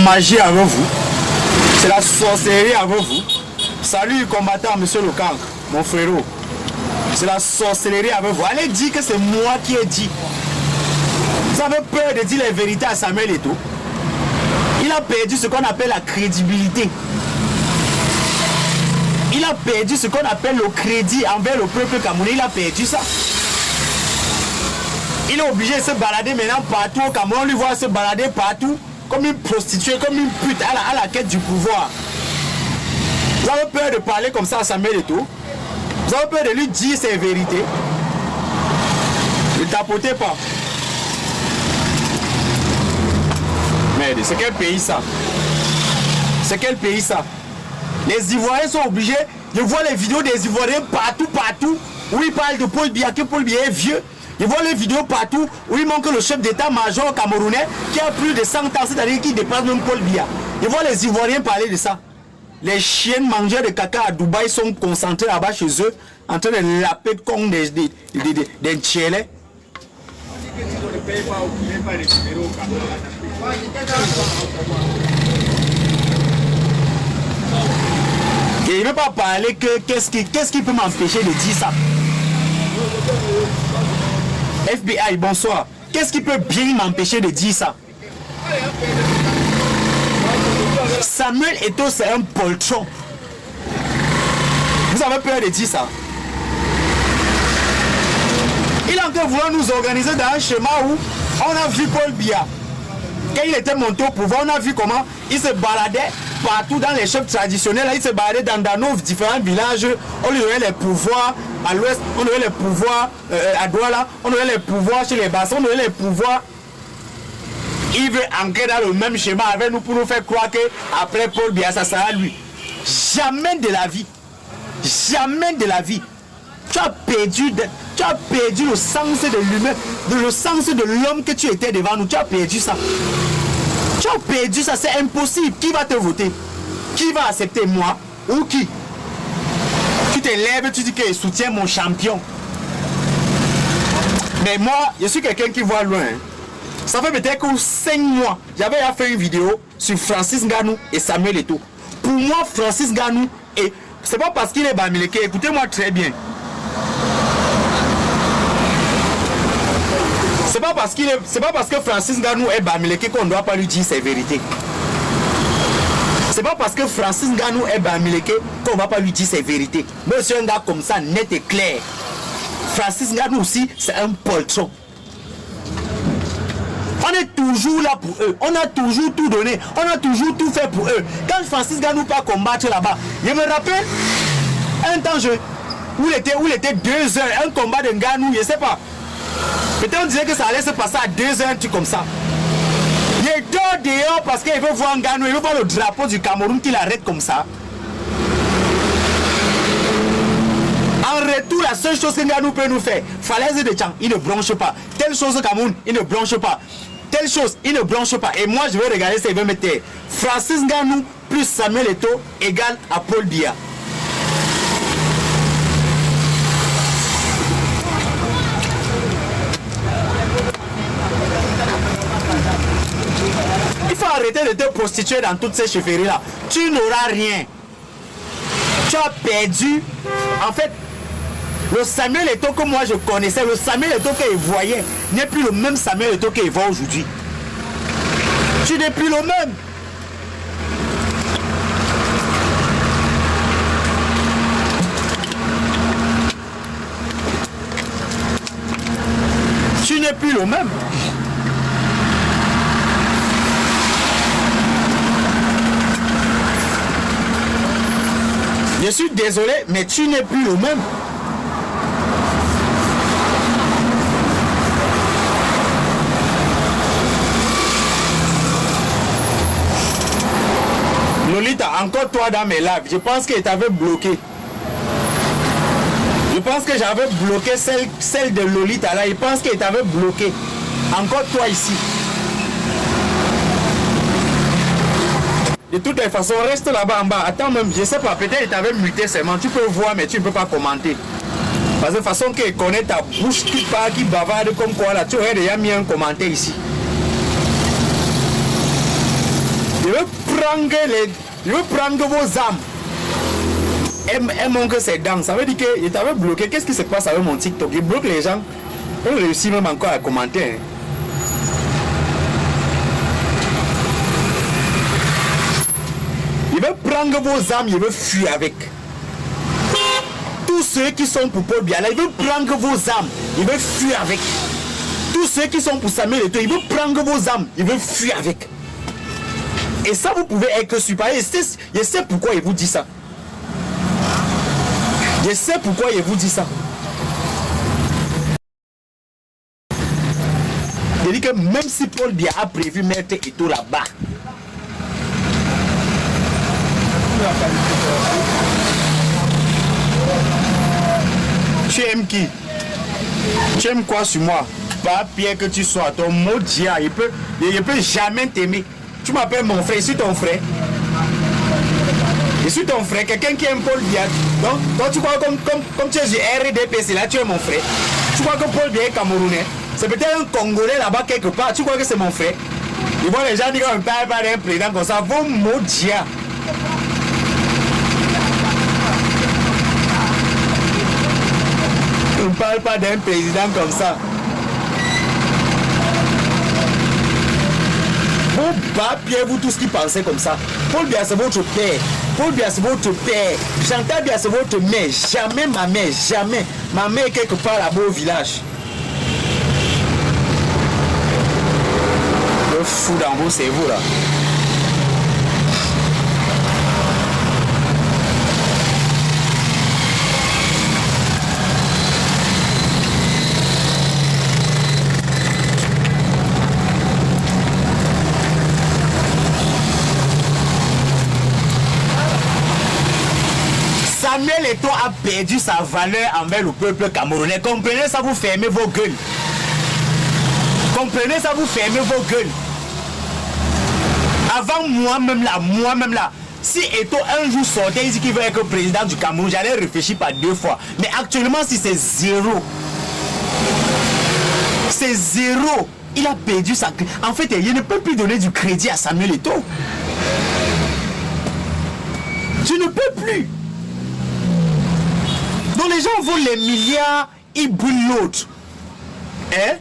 magie avec vous. C'est la sorcellerie avec vous. Salut combattant, monsieur le cancre, mon frérot. C'est la sorcellerie avec vous. Allez dire que c'est moi qui ai dit. Vous avez peur de dire la vérité à Samuel Eto'o. Il a perdu ce qu'on appelle la crédibilité. Il a perdu ce qu'on appelle le crédit envers le peuple camerounais. Il a perdu ça. Il est obligé de se balader maintenant partout au Cameroun. On lui voit se balader partout comme une prostituée, comme une pute à la quête du pouvoir. Vous avez peur de parler comme ça à Samuel Eto'o. Vous avez peur de lui dire ses vérités. Ne tapotez pas. Merde, c'est quel pays ça? C'est quel pays ça? Les Ivoiriens sont obligés. Je vois les vidéos des Ivoiriens partout, où ils parlent de Paul Biya, que Paul Biya est vieux. Je vois les vidéos partout où il manque le chef d'état-major camerounais qui a plus de 100 ans, c'est-à-dire qui dépasse même Paul Biya. Je vois les Ivoiriens parler de ça. Les chiens mangeurs de caca à Dubaï sont concentrés là-bas chez eux, en train de laper comme des tchélés. Et il ne veut pas parler que qu'est-ce qui peut m'empêcher de dire ça? FBI, bonsoir. Qu'est-ce qui peut bien m'empêcher de dire ça? Samuel Eto'o, c'est un poltron. Vous avez peur de dire ça? Il est en train de vouloir nous organiser dans un schéma où on a vu Paul Biya. Quand il était monté au pouvoir, on a vu comment il se baladait partout dans les chefs traditionnels. Il se baladait dans nos différents villages. On lui donnait les pouvoirs à l'ouest, on lui donnait les pouvoirs à Douala, on lui donnait les pouvoirs chez les Bassins, on lui donnait les pouvoirs. Il veut entrer dans le même schéma avec nous pour nous faire croire qu'après Paul Biya, ça sera lui. Jamais de la vie. Jamais de la vie. Tu as perdu le sens de l'humain, le sens de l'homme que tu étais devant nous. Tu as perdu ça. Tu as perdu ça, c'est impossible. Qui va te voter? Qui va accepter, moi ou qui? Tu te lèves, tu dis que je soutiens mon champion. Mais moi, je suis quelqu'un qui voit loin. Ça fait peut-être que 5 mois, j'avais fait une vidéo sur Francis Ngannou et Samuel Eto'o. Pour moi, Francis Ngannou, et c'est pas parce qu'il est Bamileke, écoutez-moi très bien. C'est pas parce que Francis Ngannou est Bamileke qu'on ne doit pas lui dire ses vérités. C'est pas parce que Francis Ngannou est Bamileke qu'on ne va pas lui dire ses vérités. Mais c'est un gars comme ça, net et clair. Francis Ngannou aussi, c'est un poltron. On est toujours là pour eux. On a toujours tout donné. On a toujours tout fait pour eux. Quand Francis Ngannou part combattre là-bas, je me rappelle un temps où il était 2 heures, un combat de Ngannou, je ne sais pas. Peut-être on disait que ça allait se passer à 2 heures, un truc comme ça. Il dort dehors parce qu'il veut voir Ngannou, il veut voir le drapeau du Cameroun qu'il arrête comme ça. En retour, la seule chose que Ngannou peut nous faire, falaise de Tchang, il ne bronche pas. Telle chose au Cameroun, il ne bronche pas. Telle chose, il ne bronche pas. Et moi, je vais regarder ça, il va mettre Francis Ngannou plus Samuel Eto'o égale à Paul Biya. Il faut arrêter de te prostituer dans toutes ces chefferies-là. Tu n'auras rien. Tu as perdu. En fait, le Samuel Eto'o que moi je connaissais, le Samuel Eto'o qu'il voyait, n'est plus le même Samuel Eto'o qu'il voit aujourd'hui. Tu n'es plus le même. Tu n'es plus le même. Je suis désolé, mais tu n'es plus le même. Lolita, encore toi dans mes lives, je pense que t'avais bloqué. Je pense que j'avais bloqué celle de Lolita là, je pense que t'avais bloqué. Encore toi ici. De toutes les façons, reste là-bas en bas. Attends même, je sais pas, peut-être que t'avais muté seulement. Tu peux voir, mais tu ne peux pas commenter. Parce que de toute façon qu'il connaît ta bouche qui parle, qui bavarde comme quoi là, tu aurais déjà mis un commentaire ici. Je vais prendre vos âmes. Elle montre ses dents. Ça veut dire qu'il t'avait bloqué. Qu'est-ce qui se passe avec mon TikTok? Il bloque les gens. On réussit même encore à commenter. Il veut prendre vos âmes, il veut fuir avec. Tous ceux qui sont pour Paul Biya, il veut prendre vos âmes, il veut fuir avec. Tous ceux qui sont pour Samuel Eto'o, il veut prendre vos âmes, il veut fuir avec. Et ça, vous pouvez être super. Je sais pourquoi il vous dit ça. Je sais pourquoi il vous dit ça. Il dit que même si Paul Biya a prévu mettre Eto'o là-bas, tu aimes qui? Tu aimes quoi sur moi? Pas Pierre que tu sois, ton mot dia, il peut jamais t'aimer. Tu m'appelles mon frère, je suis ton frère. Je suis ton frère, quelqu'un qui aime Paul Biya. Donc tu crois comme tu es du RDPC, là tu es mon frère. Tu crois que Paul Biya est camerounais? C'est peut-être un Congolais là-bas quelque part. Tu crois que c'est mon frère? Ils vont les gens dire qu'on ne parle pas d'un président comme ça. Vos mots dia. On ne parle pas d'un président comme ça. Vous papier, vous tous qui pensez comme ça. Paul Biya c'est votre père. Paul Biya c'est votre père. Chantal Biya c'est votre mère. Jamais ma mère, jamais. Ma mère est quelque part là-bas au village. Le fou dans vos cerveaux là. Samuel Eto'o a perdu sa valeur envers le peuple camerounais. Comprenez ça, vous fermez vos gueules. Comprenez ça, vous fermez vos gueules. Avant moi-même là, si Eto'o un jour sortait, il dit qu'il veut être président du Cameroun, j'allais réfléchir par 2 fois. Mais actuellement, si c'est zéro. C'est zéro. Il a perdu sa... En fait, il ne peut plus donner du crédit à Samuel Eto'o. Je ne peux plus. Donc les gens volent les milliards, ils brûlent l'autre. Hein?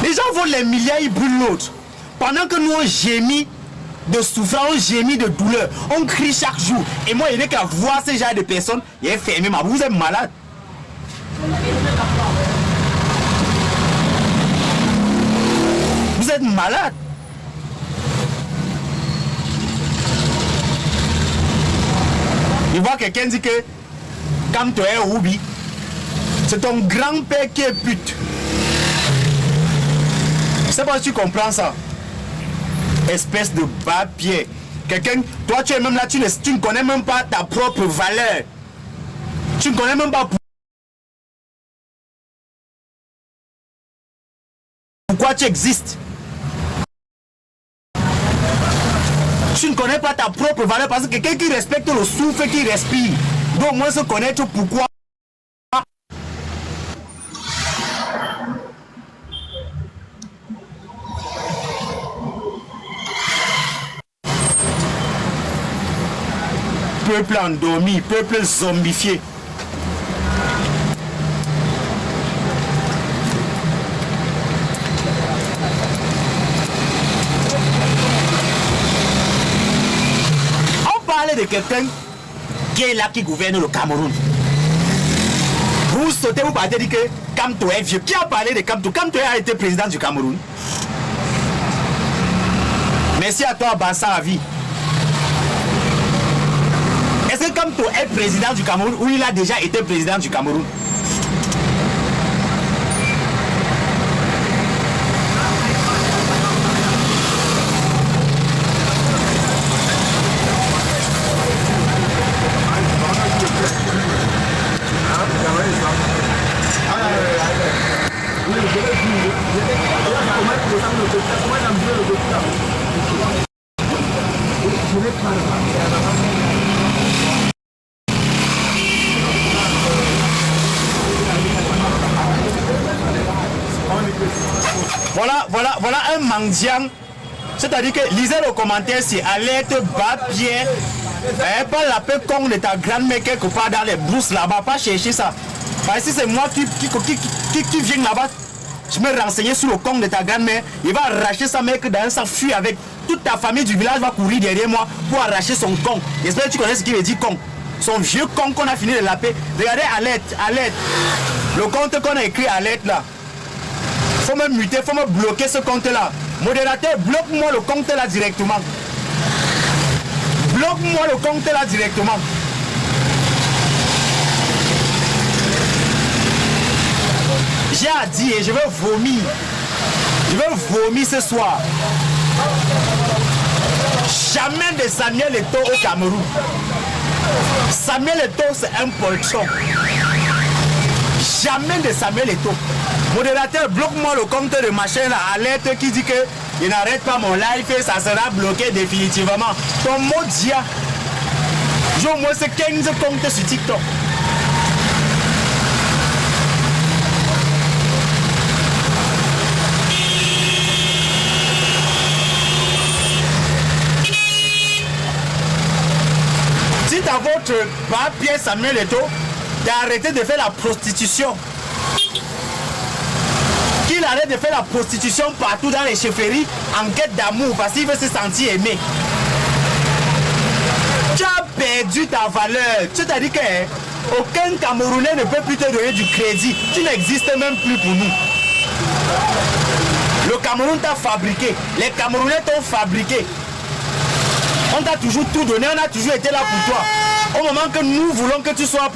Les gens volent les milliards, ils brûlent l'autre. Pendant que nous on gémit de souffrance, on gémit de douleur, on crie chaque jour. Et moi, il n'est qu'à voir ces genre de personnes, il est fermé, mais vous êtes malade. Vous êtes malade. Il voit quelqu'un dit que quand tu es Oubi, c'est ton grand-père qui est pute. Je sais pas si tu comprends ça. Espèce de papier. Quelqu'un, toi tu es même là, tu ne connais même pas ta propre valeur. Tu ne connais même pas pourquoi tu existes. Tu ne connais pas ta propre valeur parce que quelqu'un qui respecte le souffle qui respire doit au moins se connaître pourquoi. Peuple endormi, peuple zombifié. De quelqu'un qui est là, qui gouverne le Cameroun. Vous sautez, vous partez dire que Kamto est vieux. Qui a parlé de Kamto? Kamto a été président du Cameroun. Merci à toi, Bassa Avi. Est-ce que Kamto est président du Cameroun ou il a déjà été président du Cameroun? Voilà un mendiant C'est-à-dire que lisez le commentaire si alerte, bas pied, pas la paix con de ta grand-mère quelque part dans les brousses là-bas, pas chercher ça. Parce que si c'est moi qui viens là-bas, je me renseigner sur le con de ta grand-mère, il va arracher sa mère dans un sac, fuir avec toute ta famille du village, va courir derrière moi pour arracher son con. J'espère que tu connais ce qu'il veut dire con. Son vieux con qu'on a fini de laper. Regardez, alerte, alerte. Le compte qu'on a écrit alerte là. Faut me muter, faut me bloquer ce compte là. Modérateur, bloque-moi le compte là directement. Bloque-moi le compte là directement. J'ai à dire et je veux vomir. Je veux vomir ce soir. Jamais de Samuel Eto'o au Cameroun. Samuel Eto'o c'est un poltron. Jamais de Samuel Eto'o. Modérateur, bloque-moi le compte de machin là, alerte qui dit que il n'arrête pas mon live et ça sera bloqué définitivement. Ton mot dia. J'ai au moins 15 comptes sur TikTok. Dites à votre papier Samuel Eto'o d'arrêter de faire la prostitution. Qu'il arrête de faire la prostitution partout dans les chefferies en quête d'amour parce qu'il veut se sentir aimé. Tu as perdu ta valeur. C'est-à-dire qu'aucun Camerounais ne peut plus te donner du crédit. Tu n'existes même plus pour nous. Le Cameroun t'a fabriqué. Les Camerounais t'ont fabriqué. On t'a toujours tout donné, on a toujours été là pour toi. Au moment que nous voulons que tu sois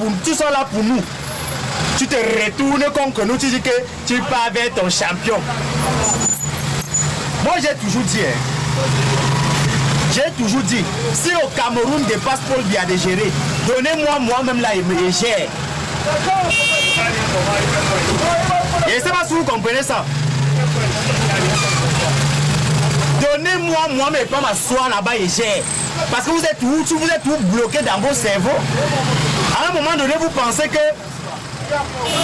là pour nous. Tu te retournes contre nous, tu dis que tu pars vers ton champion. Moi j'ai toujours dit, si le Cameroun dépasse Paul Biya de gérer, donnez-moi moi-même là et gère. Et je ne sais pas si vous comprenez ça. Donnez-moi moi-même et pas m'asseoir là-bas et gère. Parce que vous êtes tout bloqué dans vos cerveaux. À un moment donné, vous pensez que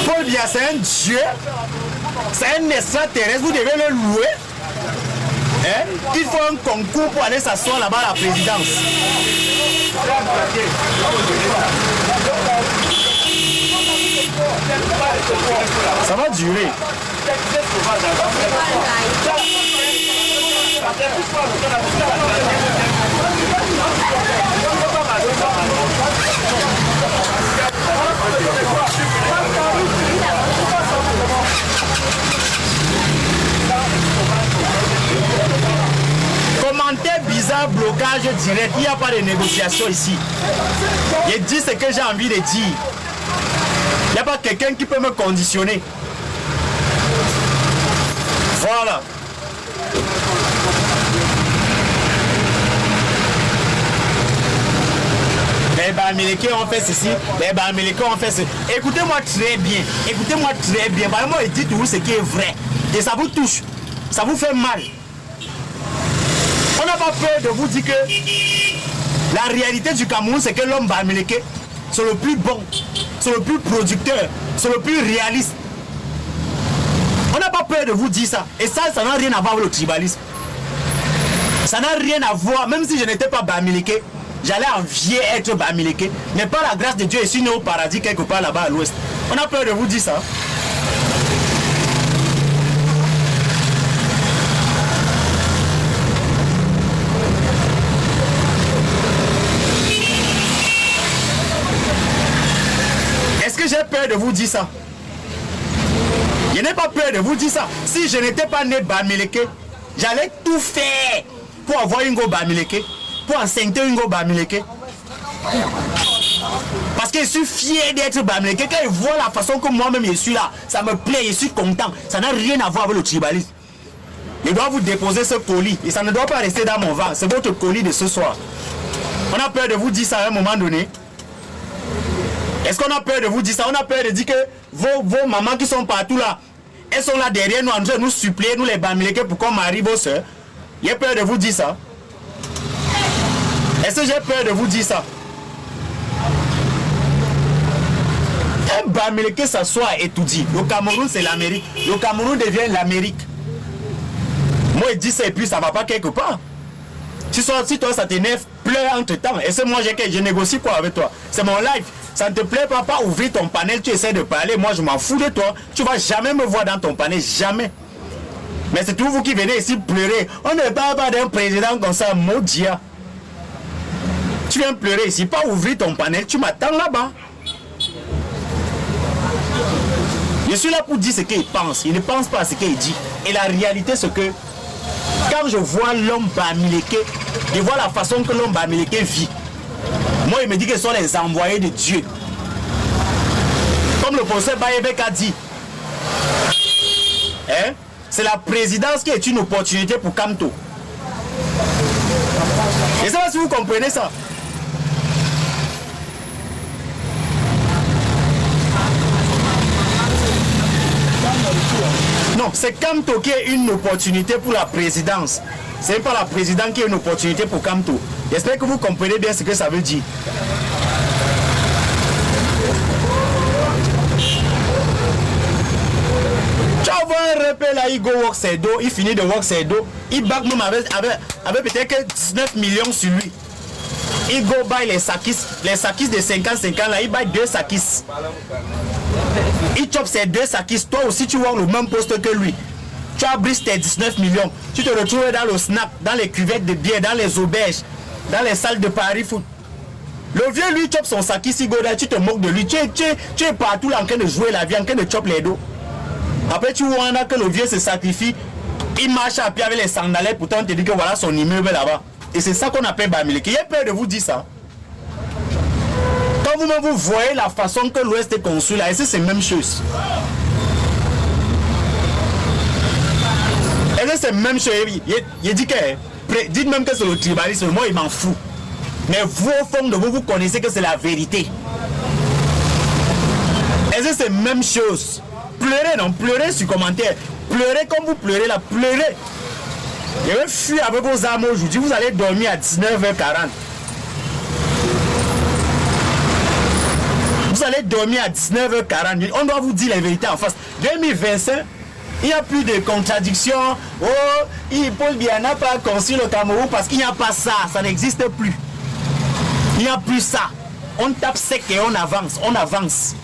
Paul Biya c'est un dieu, c'est un extraterrestre, vous devez le louer. Il faut un concours pour aller s'asseoir là-bas à la présidence. Ça va durer. Commentaire bizarre, blocage direct, il n'y a pas de négociation ici. Je dis ce que j'ai envie de dire. Il n'y a pas quelqu'un qui peut me conditionner. Voilà. Les Bamileke ont fait ceci, les Bamileke ont fait ceci. Écoutez-moi très bien, écoutez-moi très bien. Vraiment, dites-vous ce qui est vrai. Et ça vous touche, ça vous fait mal. On n'a pas peur de vous dire que la réalité du Cameroun, c'est que l'homme Bamileke, c'est le plus bon, c'est le plus producteur, c'est le plus réaliste. On n'a pas peur de vous dire ça. Et ça n'a rien à voir avec le tribalisme. Ça n'a rien à voir, même si je n'étais pas Bamileke, j'allais envier être Bamileke. Mais par la grâce de Dieu, je suis né au paradis quelque part là-bas à l'ouest. On a peur de vous dire ça. Est-ce que j'ai peur de vous dire ça? Je n'ai pas peur de vous dire ça. Si je n'étais pas né Bamileke, j'allais tout faire pour avoir une go Bamileke, pour enseigner une go Bamileke. Parce que je suis fier d'être Bamileke. Quand ils voient la façon que moi-même je suis là, ça me plaît, je suis content. Ça n'a rien à voir avec le tribalisme. Je dois vous déposer ce colis et ça ne doit pas rester dans mon ventre. C'est votre colis de ce soir. On a peur de vous dire ça à un moment donné. Est-ce qu'on a peur de vous dire ça? On a peur de dire que vos mamans qui sont partout là, elles sont là derrière nous en train de nous supplier, nous les Bamileke, pour qu'on marie vos soeurs. J'ai peur de vous dire ça. Est-ce que j'ai peur de vous dire ça? Un Bamileke s'assoit et tout dit. Le Cameroun c'est l'Amérique. Le Cameroun devient l'Amérique. Moi, je dis ça et puis ça va pas quelque part. Si toi, ça t'énerve, pleure entre temps. Et c'est moi, je négocie quoi avec toi? C'est mon live. Ça ne te plaît pas ouvrir ton panel, tu essaies de parler. Moi, je m'en fous de toi. Tu vas jamais me voir dans ton panel, jamais. Mais c'est tout vous qui venez ici pleurer. On ne parle pas d'un président comme ça, maudit. Tu viens pleurer ici, pas ouvrir ton panel, tu m'attends là-bas. Je suis là pour dire ce qu'il pense. Il ne pense pas à ce qu'il dit. Et la réalité, c'est que quand je vois l'homme Bamileke, je vois la façon que l'homme Bamileke vit. Moi, il me dit que ce sont les envoyés de Dieu. Comme le professeur Bayebek a dit. Hein? C'est la présidence qui est une opportunité pour Kamto. Je ne sais pas si vous comprenez ça. Non, c'est Kamto qui est une opportunité pour la présidence. Ce n'est pas la présidente qui est une opportunité pour Kamto. J'espère que vous comprenez bien ce que ça veut dire. Tu vois un repère là, il go work ses dos, il finit de work ses dos, il back même avec peut-être que 19 millions sur lui. Il go buy les sakis de 50-50 là, il buy 2 sakis. Il chope ses 2 sakis, toi aussi tu vois le même poste que lui. Tu as brisé tes 19 millions, tu te retrouves dans le snack, dans les cuvettes de bière, dans les auberges, dans les salles de Paris foot. Le vieux lui chope son sakis, il go là, tu te moques de lui, tu es partout là en train de jouer la vie, en train de choper les dos. Après tu vois que le vieux se sacrifie, il marche à pied avec les sandalettes, pourtant on te dit que voilà son immeuble là-bas. Et c'est ça qu'on appelle Bamileke. Il y a peur de vous dire ça. Quand vous-même vous voyez la façon que l'Ouest est conçu là, et c'est la même chose. Et c'est la même chose. Il dit que, dites même que c'est le tribalisme, moi il m'en fout. Mais vous au fond de vous, vous connaissez que c'est la vérité. Et c'est la même chose. Pleurez, non, pleurez sur commentaire. Pleurez comme vous pleurez là, pleurez. Je vais fuir avec vos armes aujourd'hui. Vous allez dormir à 19h40. Vous allez dormir à 19h40. On doit vous dire la vérité en face. 2025, il n'y a plus de contradictions. Oh, Paul Biya n'a pas construit le Cameroun parce qu'il n'y a pas ça. Ça n'existe plus. Il n'y a plus ça. On tape sec et on avance. On avance.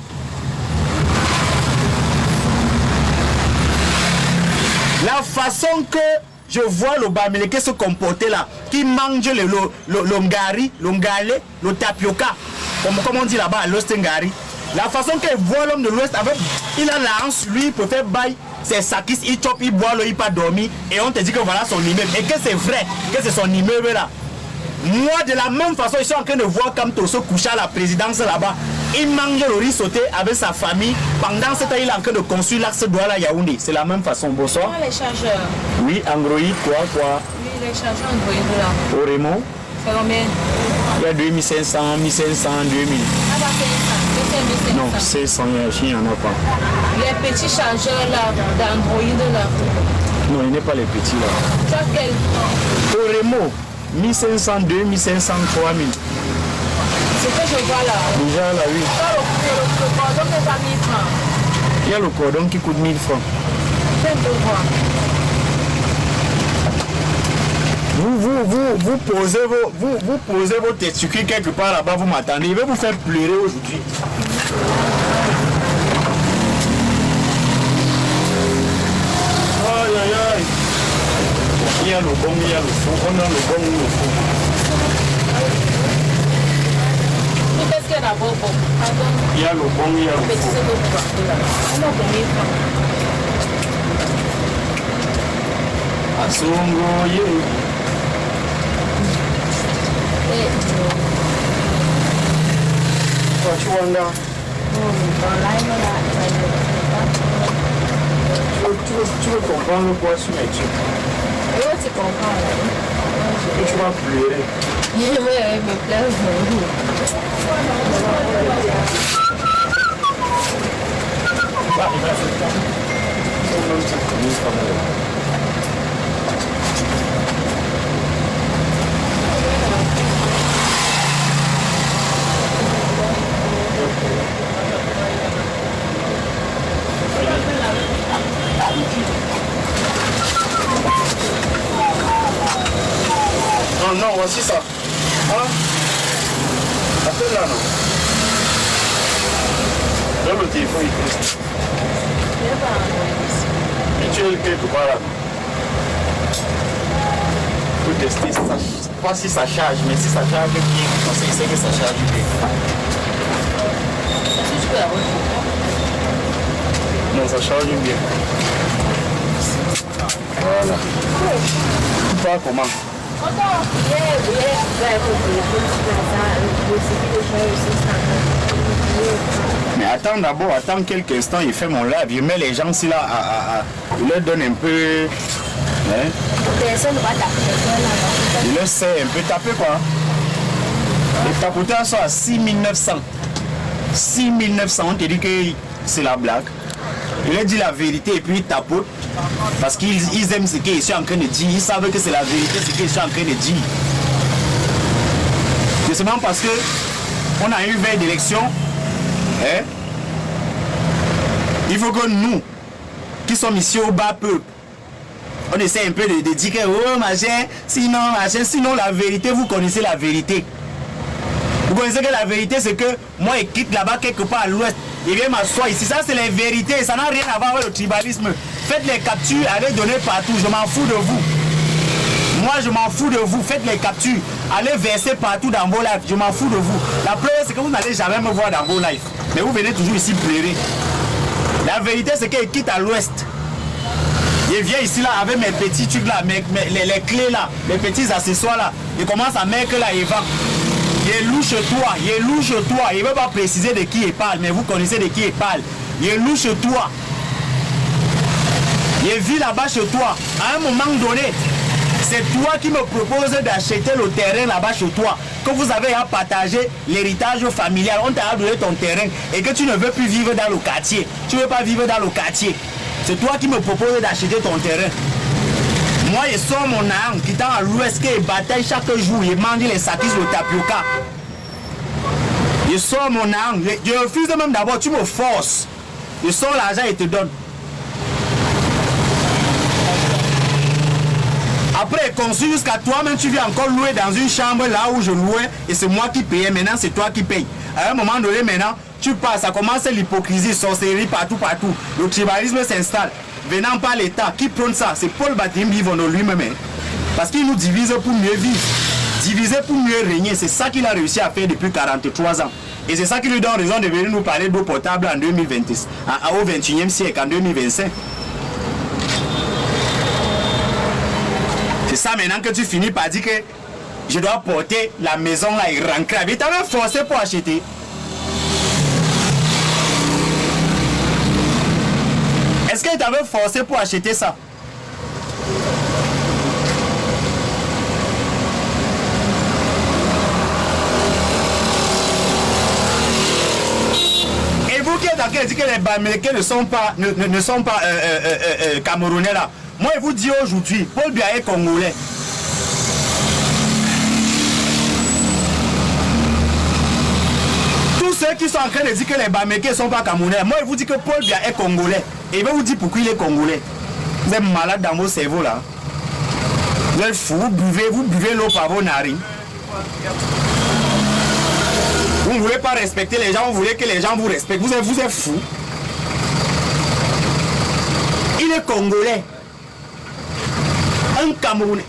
La façon que je vois le Bamileke se comporter là, qui mange le ngari, le ngale, le tapioca, comme on dit là-bas à l'Ouest ngari. La façon qu'il voit l'homme de l'Ouest, il a la hanche, lui, il peut faire bail, ses sakis, il chope, il boit, il pas dormir, et on te dit que voilà son immeuble, et que c'est vrai, que c'est son immeuble là. Moi, de la même façon, je suis en train de voir Kamto se coucher à la présidence là-bas. Il mange le riz sauté avec sa famille. Pendant ce temps, il est en train de construire l'axe Douala Yaoundé. C'est la même façon. Bonsoir. Les chargeurs. Oui, Android, quoi? Oui, les chargeurs Android là. Oremo. C'est combien? Il y a 2500, 1500, 2000. Ah bah c'est 1500. Non, 500, il n'y en a pas. Les petits chargeurs là, d'Android là. Non, il n'est pas les petits là. Tu as quel? Oremo, 1500, 2500, 3000. C'est que je vois là. Déjà là, oui. Le cordon n'est pas 1000 francs. Il y a le cordon qui coûte 1000 francs. Je viens de voir. Vous posez vos testicules quelque part là-bas, vous m'attendez. Il va vous faire pleurer aujourd'hui. Aïe aïe aïe. Il y a le bon, il y a le faux. On a le bon ou le faux. Qu'est-ce qu'il y a d'abord? Il y a le bon, il y a le Petit faux. on a combien de francs? Asongo, yeah. Tu vois là. Tu veux comprendre quoi sur mes trucs? Oui, tu comprends. Et tu vas pleurer. Oui, il me plaît. Bah, il va faire ça. voici ça. Hein? Appelle là, non? Donne le téléphone ici. Et tu es quelque part là. Pour tester ça. Pas si ça charge, mais si ça charge bien, on sait que ça charge bien. Est-ce que tu peux la refaire? Non, ça charge bien. Voilà. Tu parles comment? Mais attends d'abord, attends quelques instants, il fait mon live, il met les gens ici là, il leur donne un peu. Hein? Il leur sait un peu taper quoi. Les tapoteurs sont à 6900. 6900, on te dit que c'est la blague. Il leur dit la vérité et puis ils tapotent. Parce qu'ils aiment ce qu'ils sont en train de dire. Ils savent que c'est la vérité ce qu'ils sont en train de dire. C'est seulement parce que on a eu veille d'élection. Hein? Il faut que nous, qui sommes ici au bas peuple, on essaie un peu de dire que oh machin, sinon la vérité, vous connaissez la vérité. Vous connaissez que la vérité c'est que moi je quitte là-bas quelque part à l'ouest. Il vient m'asseoir ici. Ça, c'est les vérités. Ça n'a rien à voir avec le tribalisme. Faites les captures, allez donner partout. Je m'en fous de vous. Moi, je m'en fous de vous. Faites les captures. Allez verser partout dans vos lives. Je m'en fous de vous. La preuve, c'est que vous n'allez jamais me voir dans vos lives. Mais vous venez toujours ici pleurer. La vérité, c'est qu'il quitte à l'ouest. Il vient ici là avec mes petits trucs là, les clés là, les petits accessoires là. Il commence à mettre là et vend. Il est louche toi, il est louche toi. Il ne veut pas préciser de qui il parle, mais vous connaissez de qui il parle. Il est louche toi. Il vit là-bas chez toi. À un moment donné, c'est toi qui me proposes d'acheter le terrain là-bas chez toi. Que vous avez à partager l'héritage familial. On t'a donné ton terrain et que tu ne veux plus vivre dans le quartier. Tu ne veux pas vivre dans le quartier. C'est toi qui me proposes d'acheter ton terrain. Moi, je sors mon âme qui est à l'ouest, qui bataille chaque jour. Il mange les sakis au tapioca. Je sors mon âme. Je refuse même d'abord. Tu me forces. Je sors l'argent et te donne. Après, conçu jusqu'à toi-même, tu viens encore louer dans une chambre là où je louais et c'est moi qui payais. Maintenant, c'est toi qui payes. À un moment donné, maintenant, tu passes. Ça commence l'hypocrisie, sorcellerie partout. Le tribalisme s'installe. Venant par l'État, qui prône ça? C'est Paul Batimbi Vono lui-même. Parce qu'il nous divise pour mieux vivre. Diviser pour mieux régner. C'est ça qu'il a réussi à faire depuis 43 ans. Et c'est ça qui lui donne raison de venir nous parler d'eau potable en 2020, au 21e siècle, en 2025. C'est ça maintenant que tu finis par dire que je dois porter la maison là et rentrer. Il t'avait forcé pour acheter. Est-ce qu'il t'avait forcé pour acheter ça? Et vous qui êtes en train de dire que les Bamileke ne sont pas Camerounais là. Moi je vous dis aujourd'hui, Paul Biya est Congolais. Tous ceux qui sont en train de dire que les Bamileke ne sont pas Camerounais, moi je vous dis que Paul Biya est Congolais. Et il va vous dire pourquoi il est Congolais. Vous êtes malade dans vos cerveaux là. Vous êtes fou, vous buvez l'eau par vos narines. Vous ne voulez pas respecter les gens, vous voulez que les gens vous respectent. Vous êtes fou. Il est Congolais. Un Camerounais.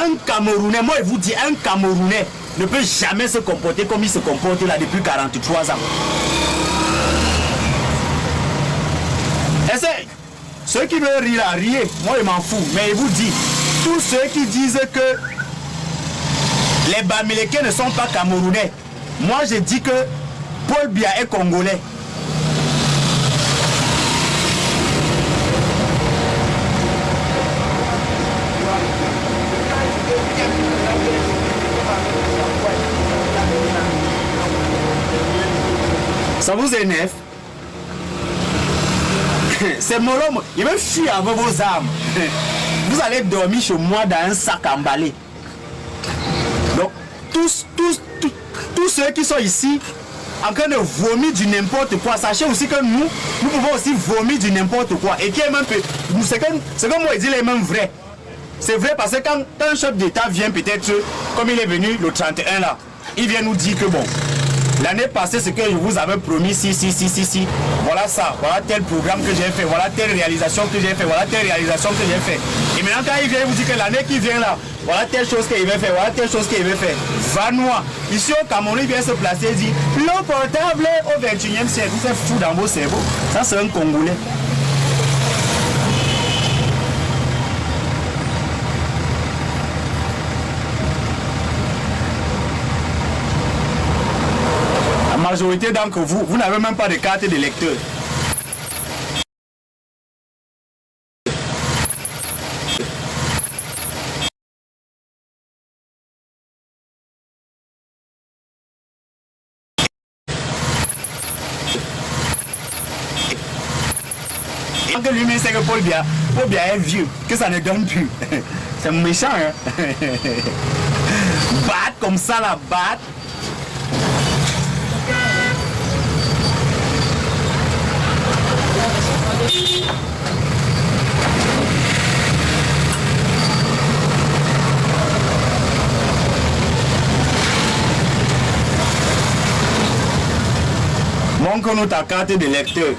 Un Camerounais, moi je vous dis, un Camerounais ne peut jamais se comporter comme il se comporte là depuis 43 ans. Ceux qui veulent rire, riez, moi je m'en fous, mais je vous dis, tous ceux qui disent que les Bamileke ne sont pas Camerounais, moi je dis que Paul Biya est Congolais. Ça vous énerve? C'est mollo, il veut fuir avec vos armes. Vous allez dormir chez moi dans un sac emballé. Donc, tous ceux qui sont ici en train de vomir du n'importe quoi, sachez aussi que nous pouvons aussi vomir du n'importe quoi. Et qui est même peu. C'est comme moi, je dis les mêmes vrais. C'est vrai parce que quand un chef d'État vient peut-être, comme il est venu le 31 là, il vient nous dire que bon, l'année passée, ce que je vous avais promis, si, voilà ça, voilà tel programme que j'ai fait, voilà telle réalisation que j'ai fait, voilà telle réalisation que j'ai fait. Et maintenant quand il vient vous dire que l'année qui vient là, voilà telle chose qu'il va faire, voilà telle chose qu'il va faire. Va-noir. Ici au Cameroun, il vient se placer et dit, l'eau portable au 21e siècle, vous êtes fou dans vos cerveaux. Ça c'est un Congolais. La majorité d'entre vous, vous n'avez même pas de carte d'électeur. Et que lui-même sait que Paul Biya est vieux, que ça ne donne plus. C'est méchant, hein. Battre comme ça, la batte. Montre-nous ta carte de lecteur.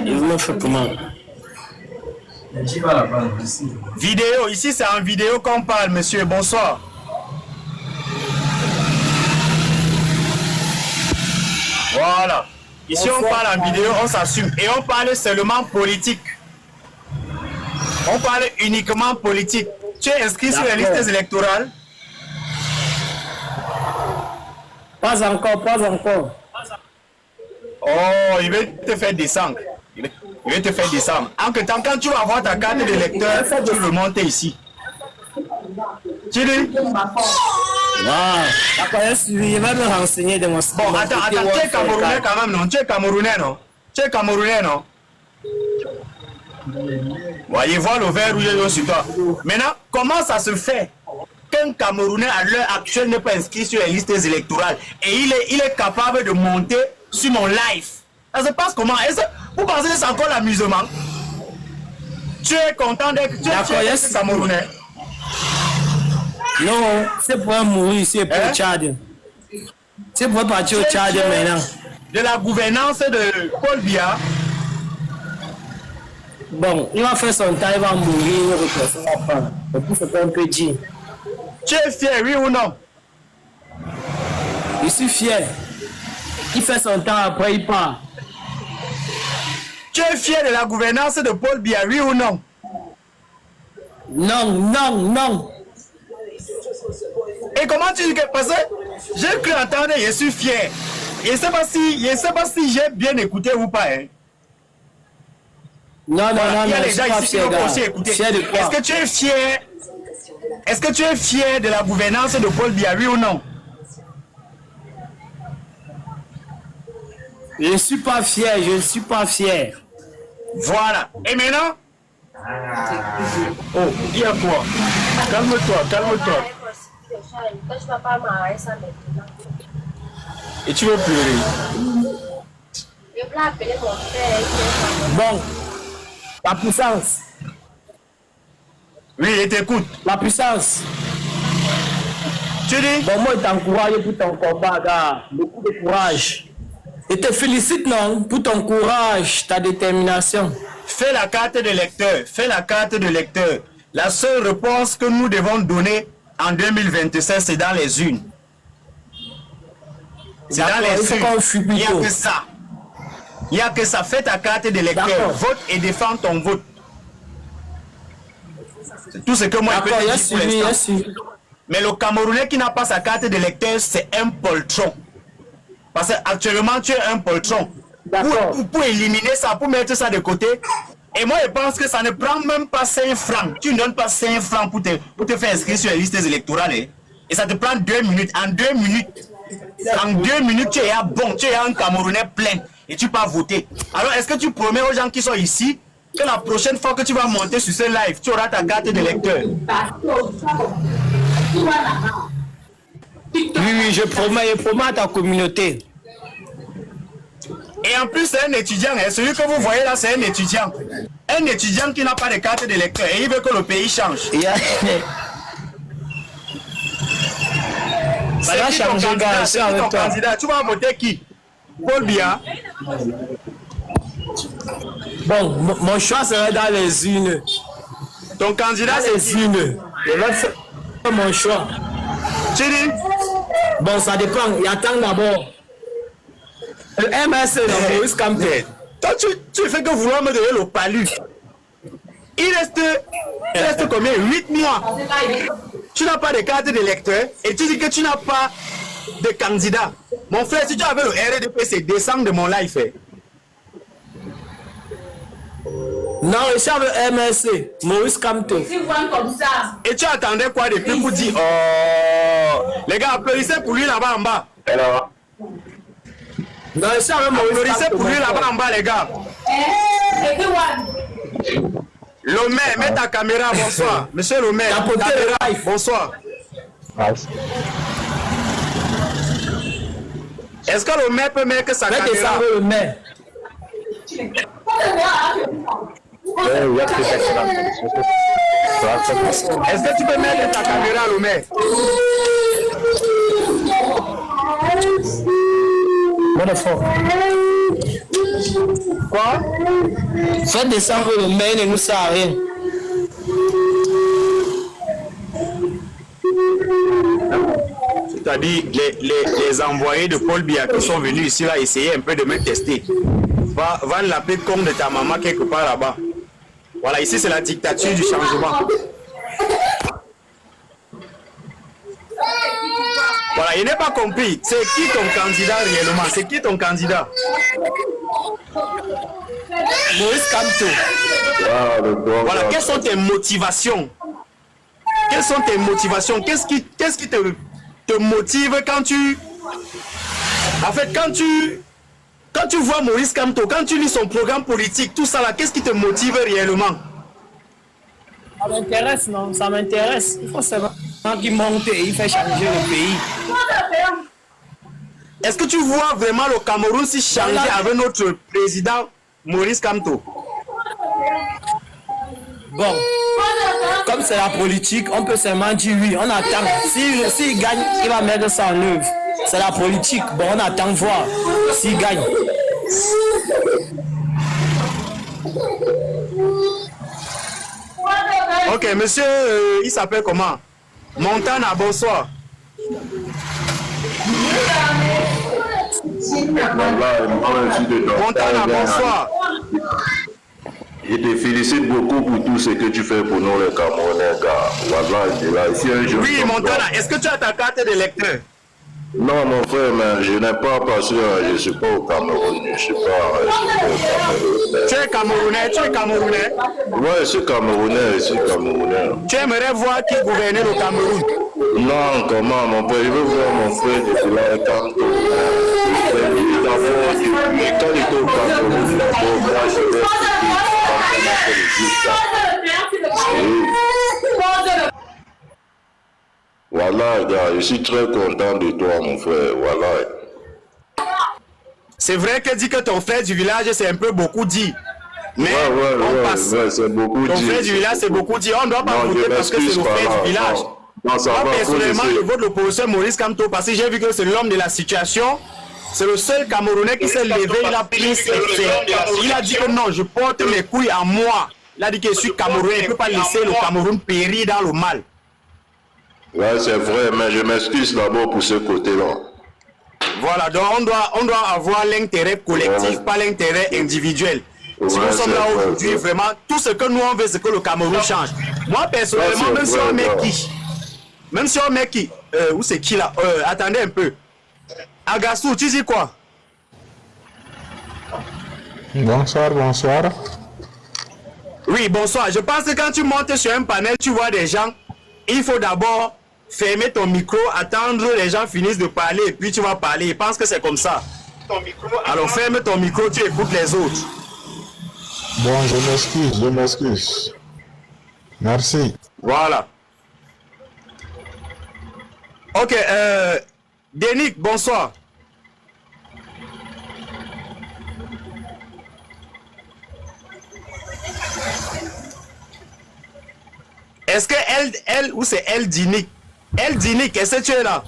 Il me fait comment? Vidéo, ici c'est en vidéo qu'on parle, monsieur. Bonsoir. Voilà. Ici on parle en vidéo, on s'assume. Et on parle seulement politique. On parle uniquement politique. Tu es inscrit sur les listes électorales? Pas encore, pas encore. Oh, il veut te faire descendre. Il veut te faire descendre. En que temps, quand tu vas avoir ta carte d'électeur, tu remontes ici. Tu dis? D'accord, il va me renseigner de mon site. Bon, attends, tu es Camerounais quand même, non? Tu es Camerounais, non? Tu es Camerounais, non? Voyez voir le vert rouge sur toi. Maintenant, comment ça se fait qu'un Camerounais à l'heure actuelle n'est pas inscrit sur les listes électorales et il est capable de monter sur mon live? Ça se passe comment? Vous pensez que c'est encore l'amusement? Tu es content d'être Camerounais? Non, c'est pour mourir, c'est pour le Tchad. C'est pour partir au Tchad maintenant. De la gouvernance de Paul Biya. Bon, il va faire son temps, il va mourir, il va prendre. C'est pour ce qu'on peut dire. Tu es fier, oui ou non? Je suis fier. Il fait son temps, après il part. Tu es fier de la gouvernance de Paul Biya, oui ou non? Non, non, non. Et comment tu dis que... Parce que j'ai cru entendre, je suis fier. Je ne sais pas si j'ai bien écouté ou pas. Hein. Non, voilà, non, il y a non, les gens ici qui vont aussi écouter. Est-ce que tu es fier? Est-ce que tu es fier de la gouvernance de Paul Biya, oui ou non? Je ne suis pas fier, je ne suis pas fier. Voilà. Et maintenant? Oh, il y a quoi? Calme-toi, calme-toi. Et tu veux pleurer? Bon, la puissance. Oui, il t'écoute. La puissance. Tu dis? Bon, moi, je t'encourage pour ton combat, gars. Beaucoup de courage. Je te félicite, non, pour ton courage, ta détermination. Fais la carte de lecteur. Fais la carte de lecteur. La seule réponse que nous devons donner en 2027, c'est dans les urnes. C'est dans les urnes. Il n'y a que ça. Il n'y a que ça. Fais ta carte de lecteur. Vote et défends ton vote. C'est tout ce que moi je peux dire pour l'instant. Mais le Camerounais qui n'a pas sa carte de lecteur, c'est un poltron. Parce qu'actuellement, tu es un poltron. Pour éliminer ça, pour mettre ça de côté. Et moi, je pense que ça ne prend même pas 5 francs. Tu ne donnes pas 5 francs pour te faire inscrire sur les listes électorales. Hein. Et ça te prend 2 minutes. En 2 minutes, tu es bon. Tu es un Camerounais plein. Et tu peux voter. Alors, est-ce que tu promets aux gens qui sont ici que la prochaine fois que tu vas monter sur ce live, tu auras ta carte d'électeur? Oui, je promets à ta communauté. Et en plus, c'est un étudiant. Hein. Celui que vous voyez là, c'est un étudiant. Un étudiant qui n'a pas de carte d'électeur et il veut que le pays change. C'est qui ton candidat? C'est qui ton candidat? Tu vas voter qui? Paul Biya? Bon, mon choix serait dans les unes. Ton candidat, c'est les unes. Je vais faire mon choix. Tu dis? Bon, ça dépend. Il attend d'abord. Le MSC dans Maurice Kamto. Toi, tu fais que vouloir me donner le palu. Il reste combien? 8 mois. Tu n'as pas de carte d'électeur et tu dis que tu n'as pas de candidat. Mon frère, si tu avais le RDP, c'est descendre de mon life. Non, je suis avec MSC, Maurice Kamto. Et tu attendais quoi depuis pour dire oh, les gars, applaudissez pour lui là-bas en bas. Non, je suis avec Maurice Kamto. Applaudissez pour lui là-bas en bas, les gars. Lomé, mets ta caméra, bonsoir. Monsieur Lomé, bonsoir. Est-ce que Lomé peut mettre sa caméra? Est-ce que tu peux mettre ta caméra, Lomé? Quoi? Fais descendre le mail et nous sert à rien. C'est-à-dire les envoyés de Paul Biya qui sont venus ici là essayer un peu de me tester. Va l'appeler comme de ta maman quelque part là-bas. Voilà, ici c'est la dictature du changement. Voilà, il n'est pas compris. C'est qui ton candidat réellement? C'est qui ton candidat? Maurice Kamto. Voilà, quelles sont tes motivations? Quelles sont tes motivations? Qu'est-ce qui te motive quand tu... En fait, quand tu vois Maurice Kamto, quand tu lis son programme politique, tout ça là, qu'est-ce qui te motive réellement? Ça m'intéresse, non? Ça m'intéresse. Il faut savoir qu'il monte et il fait changer le pays. Est-ce que tu vois vraiment le Cameroun si changer avec notre président Maurice Kamto? Bon, comme c'est la politique, on peut seulement dire oui, on attend. S'il gagne, il va mettre ça en œuvre. C'est la politique, bon, on attend voir s'il gagne. Ok, monsieur, il s'appelle comment? Montana, bonsoir. Montana, bonsoir. Je te félicite beaucoup pour tout ce que tu fais pour nous les Camerounais, gars. Voilà, ici un jour. Oui, Montana, est-ce que tu as ta carte d'électeur? Non, mon frère, mais je n'ai pas parce que je ne suis pas au Cameroun. Je ne suis pas au Cameroun. Tu es Camerounais, tu es Camerounais? Oui, je suis Camerounais, Tu aimerais voir qui gouvernait le Cameroun? Non, comment, mon père? Je veux voir mon frère depuis là, Kamto. Mais quand il est au Cameroun, je vais voilà, gars, je suis très content de toi, mon frère. Voilà. C'est vrai que dit que ton frère du village, c'est un peu beaucoup dit. Mais on passe. C'est beaucoup ton frère du village, c'est beaucoup dit. On ne doit pas voter parce que c'est le frère du village. Moi, personnellement, je vote le professeur Maurice Kamto parce que j'ai vu que c'est l'homme de la situation. C'est le seul Camerounais qui s'est levé, il a pris il a dit que non, je porte mes couilles à moi. Il a dit que je suis Camerounais, il ne peut pas laisser le Cameroun périr dans le mal. Ouais, c'est vrai, mais je m'excuse d'abord pour ce côté-là. Voilà, donc on doit avoir l'intérêt collectif, pas l'intérêt individuel. Si nous sommes là aujourd'hui, vraiment, tout ce que nous on veut, c'est que le Cameroun change. Moi, personnellement, même si on met qui, où c'est qui là? Attendez un peu. Agassou, tu dis quoi? Bonsoir. Oui, bonsoir. Je pense que quand tu montes sur un panel, tu vois des gens. Il faut d'abord fermer ton micro, attendre les gens finissent de parler et puis tu vas parler. Je pense que c'est comme ça. Alors ferme ton micro, tu écoutes les autres. Bon, je m'excuse. Merci. Voilà. Ok, Denis, bonsoir. Est-ce que elle ou c'est elle Dinic? Elle Dinic, est-ce que tu es là?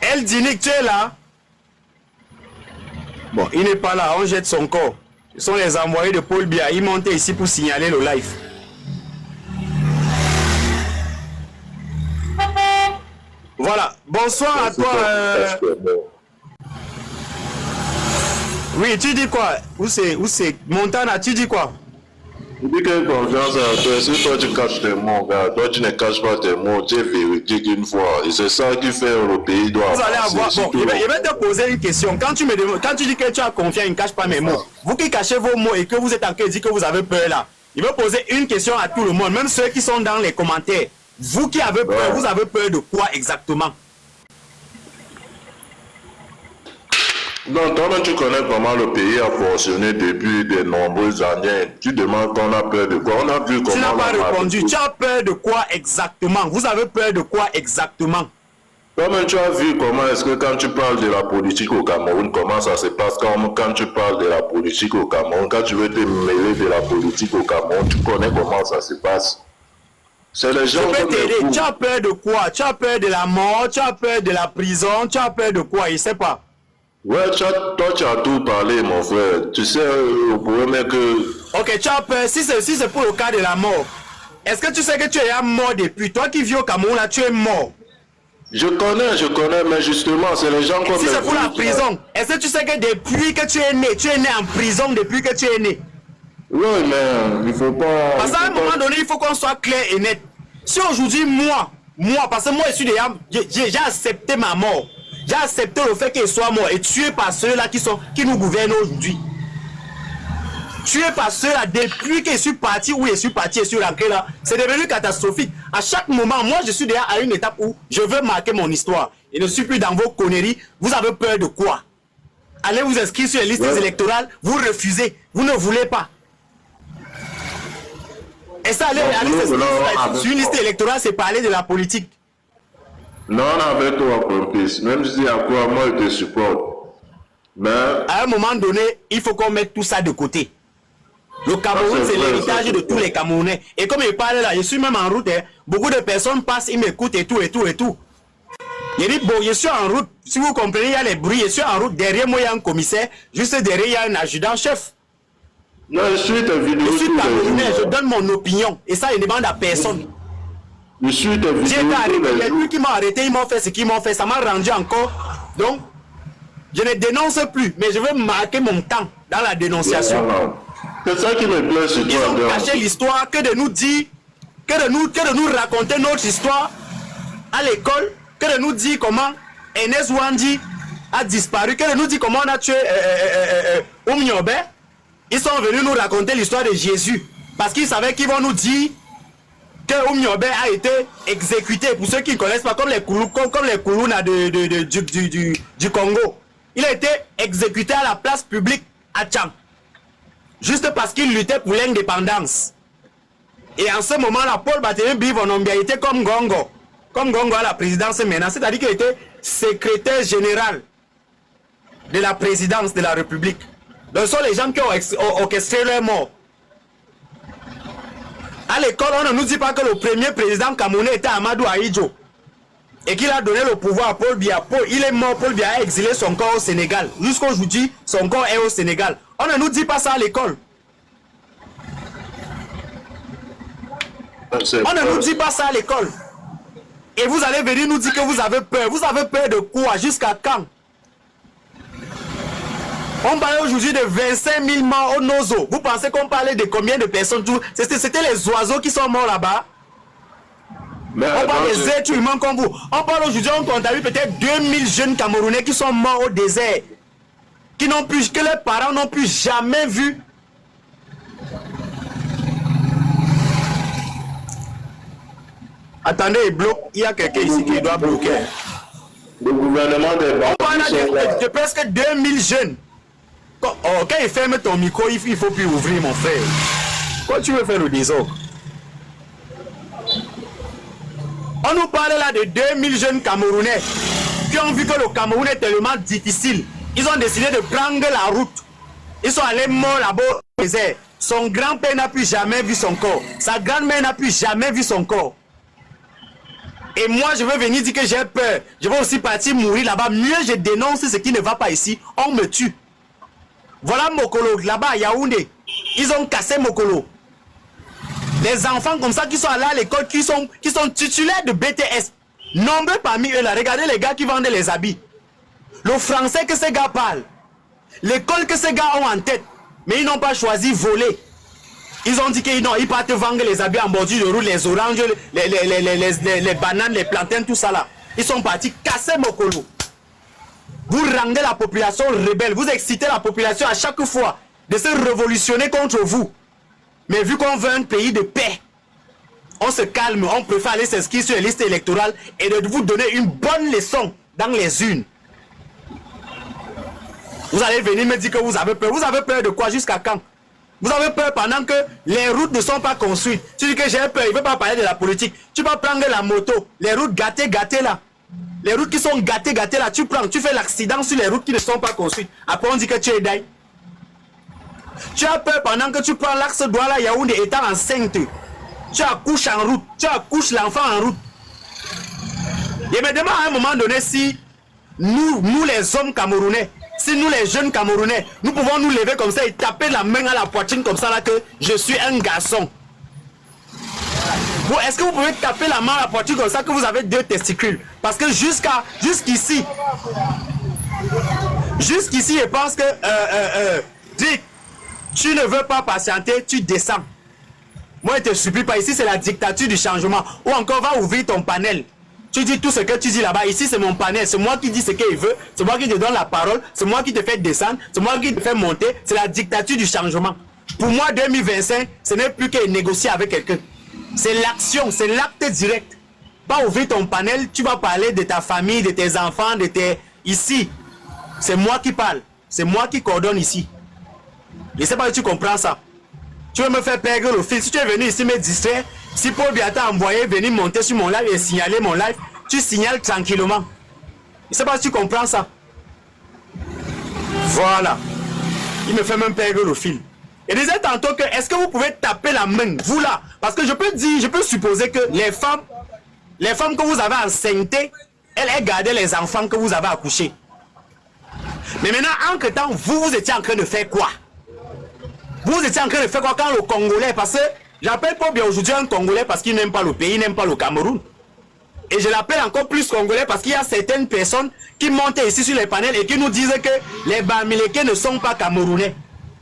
Elle Dinic, tu es là? Bon, il n'est pas là, on jette son corps. Ce sont les envoyés de Paul Biya. Ils montent ici pour signaler le live. Voilà, bonsoir à toi. Oui, tu dis quoi? Où c'est Montana, tu dis quoi? Je dis que confiance à toi, si toi tu caches tes mots, gars, toi tu ne caches pas tes mots, tu es véridique une fois. Et c'est ça qui fait le pays doit. Vous allez avoir. Bon, je vais te poser une question. Quand tu me demandes, quand tu dis que tu as confiance, il ne cache pas mes mots. Vous qui cachez vos mots et que vous êtes en train de dire que vous avez peur là, il veut poser une question à tout le monde, même ceux qui sont dans les commentaires. Vous qui avez peur, vous avez peur de quoi exactement? Non, toi-même tu connais comment le pays a fonctionné depuis de nombreuses années. Tu demandes qu'on a peur de quoi? On a vu comment. Tu n'as pas répondu. Tu as peur de quoi exactement? Vous avez peur de quoi exactement? Toi-même tu as vu comment est-ce que quand tu parles de la politique au Cameroun, comment ça se passe quand tu parles de la politique au Cameroun, quand tu veux te mêler de la politique au Cameroun, tu connais comment ça se passe. C'est les gens. Je peux t'aider. Tu as peur de quoi? Tu as peur de la mort? Tu as peur de la prison? Tu as peur de quoi? Il ne sait pas. Ouais, toi tu as tout parlé, mon frère. Tu sais, le problème est que... Ok, tu as peur. Si c'est pour le cas de la mort, est-ce que tu sais que tu es mort depuis? Toi qui vis au Cameroun, là, tu es mort. Je connais, mais justement, c'est les gens comme... Si c'est pour la prison, est-ce que tu sais que depuis que tu es né en prison depuis que tu es né? Oui, mais il faut pas... Parce qu'à un moment donné, il faut qu'on soit clair et net. Si aujourd'hui, moi, parce que moi, j'ai accepté ma mort. J'ai accepté le fait qu'il soit mort et tué par ceux-là qui nous gouvernent aujourd'hui. Tué par ceux-là depuis que je suis parti, où je suis parti et je suis rentré là. C'est devenu catastrophique. À chaque moment, moi je suis déjà à une étape où je veux marquer mon histoire. Et ne suis plus dans vos conneries. Vous avez peur de quoi? Allez vous inscrire sur les listes électorales, vous refusez. Vous ne voulez pas. Et ça, aller sur une liste électorale, c'est parler de la politique. Non, avec toi, Pompis. Même si à quoi moi je te supporte. Mais... à un moment donné, il faut qu'on mette tout ça de côté. Le Cameroun, c'est l'héritage de tous les Camerounais. Et comme il parle là, je suis même en route. Hein, beaucoup de personnes passent, ils m'écoutent et tout. Il dit, bon, je suis en route. Si vous comprenez, il y a les bruits. Je suis en route. Derrière moi, il y a un commissaire. Juste derrière, il y a un adjudant-chef. Non, je suis ta vidéo. Je suis Camerounais, je donne mon opinion. Et ça, il ne demande à personne. Je suis ta vidéo. J'ai été arrêté. Les qui m'ont arrêté, ils m'ont fait ce qu'ils m'ont fait. Ça m'a rendu encore. Donc, je ne dénonce plus. Mais je veux marquer mon temps dans la dénonciation. C'est ça qui me plaît sur toi. Ils ont caché l'histoire que de nous dire, que de nous raconter notre histoire à l'école, que de nous dire comment Enes Wandi a disparu, que de nous dire comment on a tué Oumniobé. Ils sont venus nous raconter l'histoire de Jésus parce qu'ils savaient qu'ils vont nous dire que Oumniobé a été exécuté. Pour ceux qui ne connaissent pas, comme les Koulouna du Congo. Il a été exécuté à la place publique à Tchang. Juste parce qu'il luttait pour l'indépendance. Et en ce moment-là, Paul Barthélémy Bivonombia était comme Gongo. Comme Gongo à la présidence maintenant. C'est-à-dire qu'il était secrétaire général de la présidence de la République. Donc ce sont les gens qui ont orchestré leur mort. À l'école, on ne nous dit pas que le premier président camerounais était Amadou Ahidjo. Et qu'il a donné le pouvoir à Paul Biya. Il est mort, Paul Biya a exilé son corps au Sénégal. Jusqu'aujourd'hui, son corps est au Sénégal. On ne nous dit pas ça à l'école. On ne nous dit pas ça à l'école. Et vous allez venir nous dire que vous avez peur. Vous avez peur de quoi? Jusqu'à quand? On parlait aujourd'hui de 25 000 morts au Nozo. Vous pensez qu'on parlait de combien de personnes? C'était les oiseaux qui sont morts là-bas. On parle des êtres humains comme vous. On parle aujourd'hui, on compte peut-être 2000 jeunes Camerounais qui sont morts au désert. Que leurs parents n'ont plus jamais vu. Attendez, il bloque. Il y a quelqu'un ici qui doit bloquer. Le gouvernement des banques. On parle de presque 2000 jeunes. Quand il ferme ton micro, il ne faut plus ouvrir, mon frère. Quand tu veux faire le désordre. On nous parle là de 2000 jeunes Camerounais qui ont vu que le Cameroun est tellement difficile. Ils ont décidé de prendre la route. Ils sont allés morts là-bas au désert. Son grand-père n'a plus jamais vu son corps. Sa grand-mère n'a plus jamais vu son corps. Et moi, je veux venir dire que j'ai peur. Je vais aussi partir mourir là-bas. Mieux, je dénonce ce qui ne va pas ici. On me tue. Voilà Mokolo, là-bas à Yaoundé. Ils ont cassé Mokolo. Les enfants comme ça qui sont allés à l'école, qui sont titulaires de BTS. Nombreux parmi eux là. Regardez les gars qui vendent les habits. Le français que ces gars parlent. L'école que ces gars ont en tête. Mais ils n'ont pas choisi voler. Ils ont dit qu'ils partent vendre les habits en bordure de route, les oranges, les bananes, les plantains, tout ça là. Ils sont partis casser Mokolo. Vous rendez la population rebelle. Vous excitez la population à chaque fois de se révolutionner contre vous. Mais vu qu'on veut un pays de paix, on se calme, on préfère aller s'inscrire sur les listes électorales et de vous donner une bonne leçon dans les urnes. Vous allez venir me dire que vous avez peur. Vous avez peur de quoi? Jusqu'à quand? Vous avez peur pendant que les routes ne sont pas construites. Tu dis que j'ai peur, il ne veut pas parler de la politique. Tu vas prendre la moto, les routes gâtées là. Les routes qui sont gâtées là, tu prends, tu fais l'accident sur les routes qui ne sont pas construites. Après on dit que tu es daï. Tu as peur pendant que tu prends l'axe Douala Yaoundé étant enceinte. Tu accouches en route, tu accouches l'enfant en route. Et me demande à un moment donné si nous les hommes camerounais, si nous les jeunes Camerounais, nous pouvons nous lever comme ça et taper la main à la poitrine comme ça là que je suis un garçon. Est-ce que vous pouvez taper la main à la poitrine comme ça que vous avez 2 testicules? Parce que jusqu'ici, je pense que Dick, tu ne veux pas patienter, tu descends. Moi je te supplie pas, ici c'est la dictature du changement. Ou encore va ouvrir ton panel. Tu dis tout ce que tu dis là-bas. Ici, c'est mon panel. C'est moi qui dis ce qu'il veut. C'est moi qui te donne la parole. C'est moi qui te fais descendre. C'est moi qui te fais monter. C'est la dictature du changement. Pour moi, 2025, ce n'est plus que négocier avec quelqu'un. C'est l'action. C'est l'acte direct. Pas ouvrir ton panel. Tu vas parler de ta famille, de tes enfants, de tes... Ici, c'est moi qui parle. C'est moi qui coordonne ici. Je ne sais pas si tu comprends ça. Tu veux me faire perdre le fil. Si tu es venu ici me distraire, si Paul Biya t'a envoyé venir monter sur mon live et signaler mon live, tu signales tranquillement. Je ne sais pas si tu comprends ça. Voilà. Il me fait même perdre le fil. Et disait tantôt que est-ce que vous pouvez taper la main, vous là? Parce que je peux supposer que les femmes que vous avez enceintes, elles gardaient les enfants que vous avez accouchés. Mais maintenant, entre-temps, vous étiez en train de faire quoi? Vous étiez en train de faire quoi quand le Congolais, parce que j'appelle pas bien aujourd'hui un Congolais parce qu'il n'aime pas le pays, il n'aime pas le Cameroun. Et je l'appelle encore plus Congolais parce qu'il y a certaines personnes qui montent ici sur les panels et qui nous disent que les Bamileke ne sont pas Camerounais.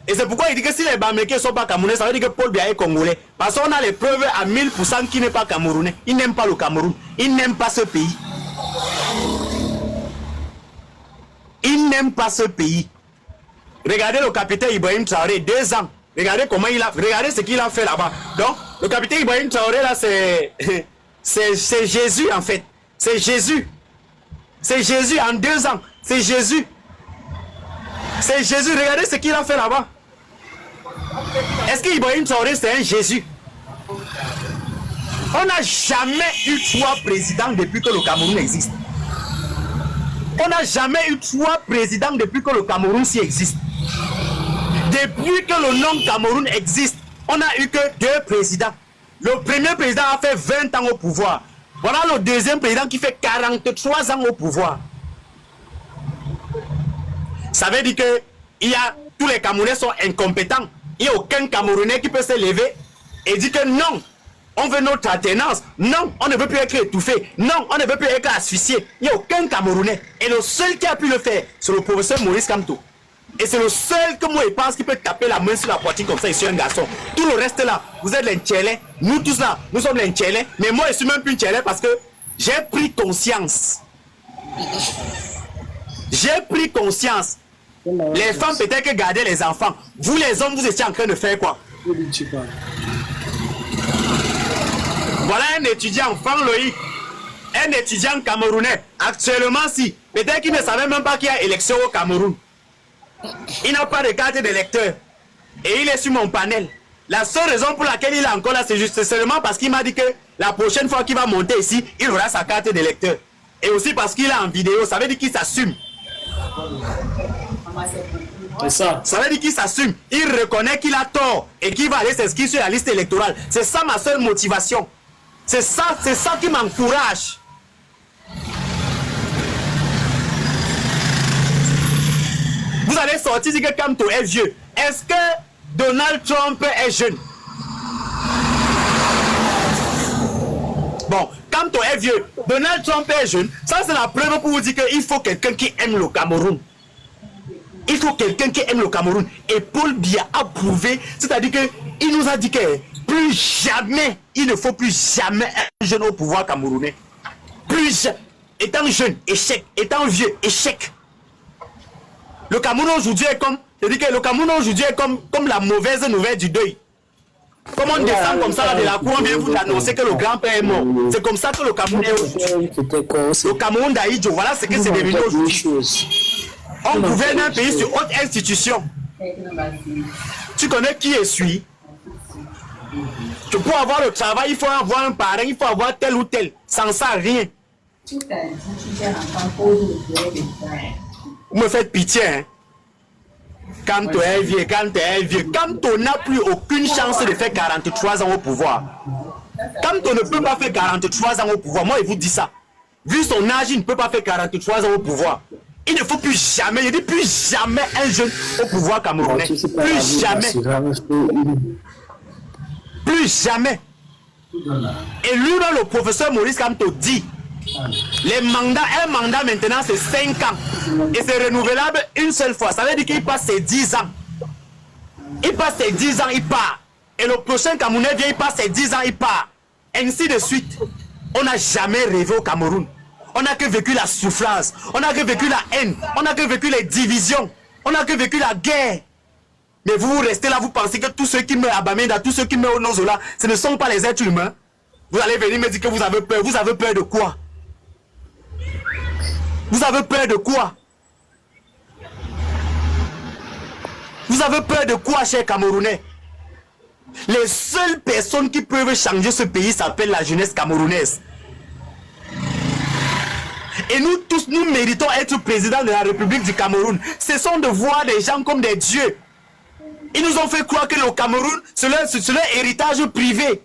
Et c'est pourquoi il dit que si les Bamileke ne sont pas Camerounais, ça veut dire que Paul Biya est Congolais. Parce qu'on a les preuves à 1000% qu'il n'est pas Camerounais. Il n'aime pas le Cameroun. Il n'aime pas ce pays. Il n'aime pas ce pays. Regardez le capitaine Ibrahim Traoré, 2 ans. Regardez comment regardez ce qu'il a fait là-bas. Donc, le capitaine Ibrahim Traoré là, c'est Jésus en fait. C'est Jésus. C'est Jésus en 2 ans. C'est Jésus. C'est Jésus. Regardez ce qu'il a fait là-bas. Est-ce qu'Ibrahim Traoré c'est un Jésus? On n'a jamais eu 3 présidents depuis que le Cameroun existe. On n'a jamais eu 3 présidents depuis que le Cameroun s'y existe. Depuis que le nom Cameroun existe, on n'a eu que 2 présidents. Le premier président a fait 20 ans au pouvoir. Voilà le deuxième président qui fait 43 ans au pouvoir. Ça veut dire que tous les Camerounais sont incompétents. Il n'y a aucun Camerounais qui peut se lever et dire que non, on veut notre alternance. Non, on ne veut plus être étouffé. Non, on ne veut plus être asphyxié. Il n'y a aucun Camerounais. Et le seul qui a pu le faire, c'est le professeur Maurice Kamto. Et c'est le seul que moi je pense qui peut taper la main sur la poitrine comme ça, ici un garçon. Tout le reste là, vous êtes les Ntchélé. Nous tous là, nous sommes les Ntchélé. Mais moi je suis même plus Ntchélé parce que j'ai pris conscience. J'ai pris conscience. Les femmes peut-être que gardaient les enfants. Vous les hommes, vous étiez en train de faire quoi? Voilà un étudiant, Franck Loïc, un étudiant camerounais. Actuellement, si, peut-être qu'il ne savait même pas qu'il y a élection au Cameroun. Il n'a pas de carte d'électeur. Et il est sur mon panel. La seule raison pour laquelle il est encore là, c'est juste seulement parce qu'il m'a dit que la prochaine fois qu'il va monter ici, il aura sa carte d'électeur. Et aussi parce qu'il est en vidéo, ça veut dire qu'il s'assume. C'est ça. Ça veut dire qu'il s'assume. Il reconnaît qu'il a tort et qu'il va aller s'inscrire sur la liste électorale. C'est ça ma seule motivation. C'est ça qui m'encourage. Vous allez sortir dire que Kamto est vieux. Est-ce que Donald Trump est jeune? Bon, Kamto est vieux. Donald Trump est jeune. Ça, c'est la preuve pour vous dire qu'il faut quelqu'un qui aime le Cameroun. Il faut quelqu'un qui aime le Cameroun. Et Paul Biya a prouvé, c'est-à-dire qu'il nous a dit que plus jamais, il ne faut plus jamais un jeune au pouvoir camerounais. Plus, étant jeune, échec. Étant vieux, échec. Le Cameroun aujourd'hui est comme, c'est-à-dire que le Cameroun aujourd'hui est comme la mauvaise nouvelle du deuil. Comme on descend comme ça là de la cour, on vient vous annoncer que le grand-père est mort. C'est comme ça que le Cameroun est aujourd'hui. Le Cameroun d'Aïdjo, voilà ce que c'est devenu aujourd'hui. On gouverne un pays sur haute institution. Tu connais qui est celui? Pour avoir le travail, il faut avoir un parrain, il faut avoir tel ou tel. Sans ça, rien. Vous me faites pitié, hein? Quand tu es vieux, quand on n'a plus aucune chance de faire 43 ans au pouvoir. Quand on ne peut pas faire 43 ans au pouvoir, moi je vous dis ça. Vu son âge, il ne peut pas faire 43 ans au pouvoir. Il ne faut plus jamais, je dis plus jamais un jeune au pouvoir camerounais. Plus jamais. Plus jamais. Et lui, le professeur Maurice Kamto dit, les mandats, un mandat maintenant c'est 5 ans. Et c'est renouvelable une seule fois. Ça veut dire qu'il passe ses 10 ans. Il passe ses 10 ans, il part. Et le prochain Camerounais vient, il passe ses 10 ans, il part. Ainsi de suite. On n'a jamais rêvé au Cameroun. On n'a que vécu la souffrance. On n'a que vécu la haine. On n'a que vécu les divisions. On n'a que vécu la guerre. Mais vous restez là, vous pensez que tous ceux qui meurent à Bamenda, tous ceux qui meurent au Nozola, ce ne sont pas les êtres humains. Vous allez venir me dire que vous avez peur. Vous avez peur de quoi? Vous avez peur de quoi? Vous avez peur de quoi, chers Camerounais? Les seules personnes qui peuvent changer ce pays s'appellent la jeunesse camerounaise. Et nous tous, nous méritons être président de la République du Cameroun. Cessons de voir les gens comme des dieux. Ils nous ont fait croire que le Cameroun, c'est leur héritage privé.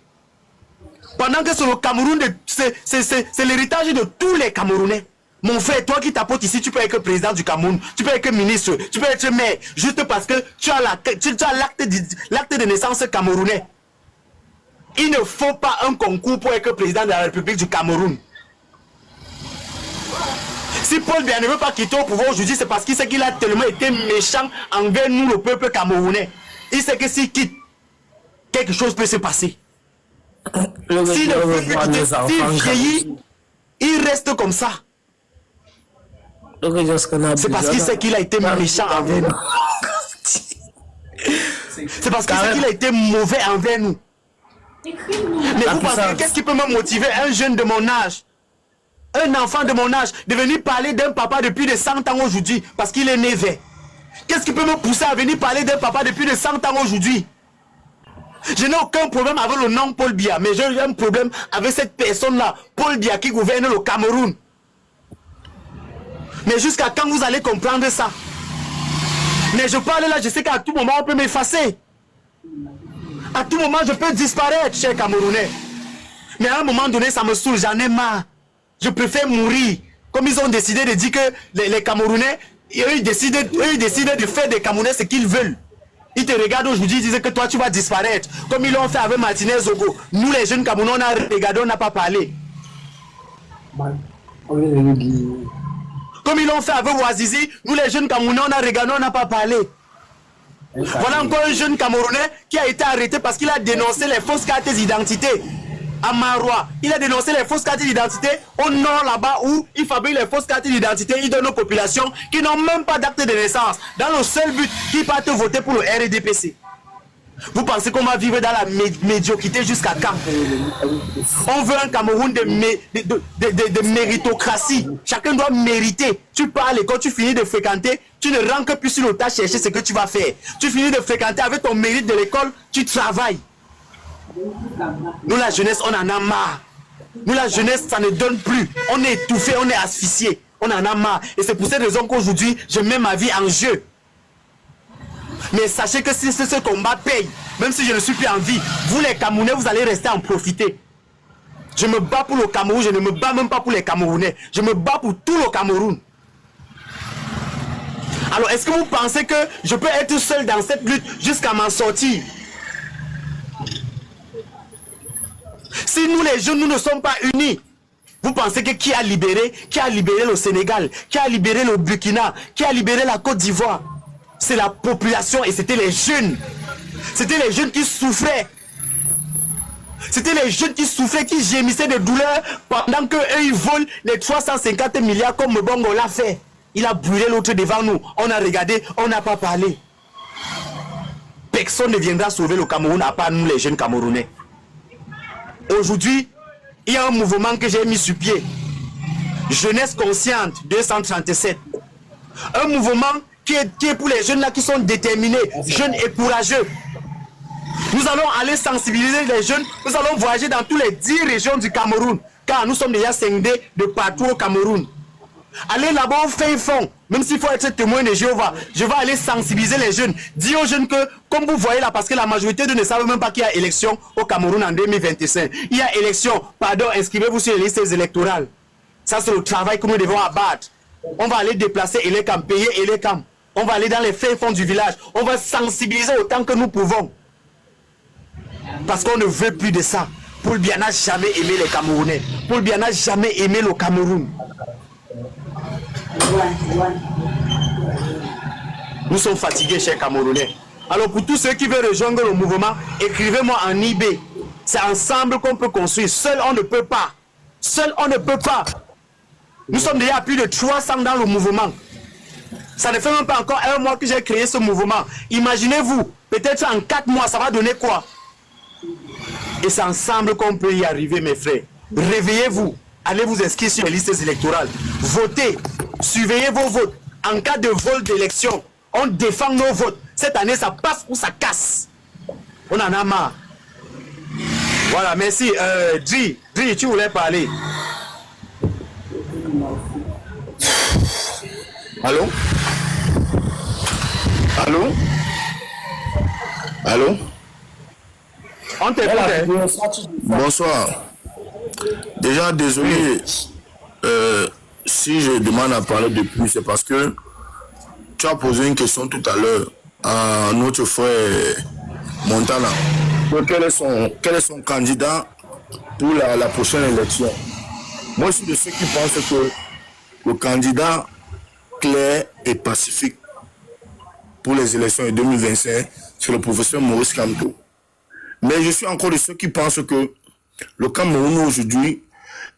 Pendant que c'est le Cameroun, c'est l'héritage de tous les Camerounais. Mon frère, toi qui t'apportes ici, tu peux être président du Cameroun, tu peux être ministre, tu peux être maire, juste parce que tu as l'acte de naissance camerounais. Il ne faut pas un concours pour être président de la République du Cameroun. Si Paul Biya ne veut pas quitter au pouvoir aujourd'hui, c'est parce qu'il sait qu'il a tellement été méchant envers nous, le peuple camerounais. Il sait que s'il quitte, quelque chose peut se passer. S'il ne veut plus quitter, s'il vieillit, il reste comme ça. C'est parce qu'il sait qu'il a été méchant envers nous. C'est parce qu'il sait qu'il a été mauvais envers nous. Mais vous pensez, qu'est-ce qui peut me motiver, un jeune de mon âge, un enfant de mon âge, de venir parler d'un papa depuis de 100 ans aujourd'hui, parce qu'il est né vert? Qu'est-ce qui peut me pousser à venir parler d'un papa depuis de 100 ans aujourd'hui? Je n'ai aucun problème avec le nom Paul Biya, mais j'ai un problème avec cette personne-là, Paul Biya, qui gouverne le Cameroun. Mais jusqu'à quand vous allez comprendre ça? Mais je parle là, je sais qu'à tout moment on peut m'effacer. À tout moment je peux disparaître, chers Camerounais. Mais à un moment donné ça me saoule, j'en ai marre. Je préfère mourir. Comme ils ont décidé de dire que les Camerounais, eux ils décident de faire des Camerounais ce qu'ils veulent. Ils te regardent aujourd'hui, ils disent que toi tu vas disparaître. Comme ils l'ont fait avec Martinez Zogo. Nous les jeunes Camerounais, on a regardé, on n'a pas parlé. Comme ils l'ont fait avec Ouazizi, nous les jeunes Camerounais, on a regardé, on n'a pas parlé. Voilà encore un jeune Camerounais qui a été arrêté parce qu'il a dénoncé les fausses cartes d'identité à Marois. Il a dénoncé les fausses cartes d'identité au nord là-bas où il fabrique les fausses cartes d'identité. Il donne aux populations qui n'ont même pas d'acte de naissance. Dans le seul but qu'ils partent voter pour le RDPC. Vous pensez qu'on va vivre dans la médiocrité jusqu'à quand? On veut un Cameroun de méritocratie. Chacun doit mériter. Tu parles et quand tu finis de fréquenter, tu ne rentres plus sur le tas chercher ce que tu vas faire. Tu finis de fréquenter avec ton mérite de l'école, tu travailles. Nous, la jeunesse, on en a marre. Nous, la jeunesse, ça ne donne plus. On est étouffé, on est asphyxié. On en a marre. Et c'est pour cette raison qu'aujourd'hui, je mets ma vie en jeu. Mais sachez que si ce combat paye, même si je ne suis plus en vie, vous les Camerounais, vous allez rester en profiter. Je me bats pour le Cameroun, je ne me bats même pas pour les Camerounais. Je me bats pour tout le Cameroun. Alors, est-ce que vous pensez que je peux être seul dans cette lutte jusqu'à m'en sortir? Si nous les jeunes, nous ne sommes pas unis, vous pensez que qui a libéré le Sénégal, qui a libéré le Burkina, qui a libéré la Côte d'Ivoire? C'est la population et c'était les jeunes. C'était les jeunes qui souffraient. C'était les jeunes qui souffraient, qui gémissaient de douleur pendant qu'eux, ils volent les 350 milliards comme Mbongo l'a fait. Il a brûlé l'autre devant nous. On a regardé, on n'a pas parlé. Personne ne viendra sauver le Cameroun à part nous les jeunes Camerounais. Aujourd'hui, il y a un mouvement que j'ai mis sur pied. Jeunesse consciente 237. Un mouvement qui est pour les jeunes là qui sont déterminés, jeunes et courageux. Nous allons aller sensibiliser les jeunes, nous allons voyager dans toutes les 10 régions du Cameroun, car nous sommes déjà scindés de partout au Cameroun. Allez là-bas au fin fond, même s'il faut être témoin de Jéhovah, je vais aller sensibiliser les jeunes, dire aux jeunes que, comme vous voyez là, parce que la majorité d'eux ne savent même pas qu'il y a élection au Cameroun en 2025. Il y a élection, pardon, inscrivez-vous sur les listes électorales. Ça c'est le travail que nous devons abattre. On va aller déplacer Elekam, payer Elekam. On va aller dans les fins fonds du village. On va sensibiliser autant que nous pouvons. Parce qu'on ne veut plus de ça. Paul Biya n'a jamais aimé les Camerounais. Paul Biya n'a jamais aimé le Cameroun. Nous sommes fatigués, chers Camerounais. Alors pour tous ceux qui veulent rejoindre le mouvement, écrivez-moi en IB. C'est ensemble qu'on peut construire. Seul on ne peut pas. Seul on ne peut pas. Nous sommes déjà à plus de 300 dans le mouvement. Ça ne fait même pas encore un mois que j'ai créé ce mouvement. Imaginez-vous, peut-être en 4 mois, ça va donner quoi? Et c'est ensemble qu'on peut y arriver, mes frères. Réveillez-vous. Allez vous inscrire sur les listes électorales. Votez. Surveillez vos votes. En cas de vol d'élection, on défend nos votes. Cette année, ça passe ou ça casse. On en a marre. Voilà, merci. Dri, tu voulais parler. Allô? Allô? Allô? On t'écoute. Bonsoir. Déjà, désolé si je demande à parler depuis, c'est parce que tu as posé une question tout à l'heure à notre frère Montana. Quel est son candidat pour la prochaine élection? Moi, je suis de ceux qui pensent que le candidat clair et pacifique pour les élections de 2025, c'est le professeur Maurice Kamto. Mais je suis encore de ceux qui pensent que le Cameroun aujourd'hui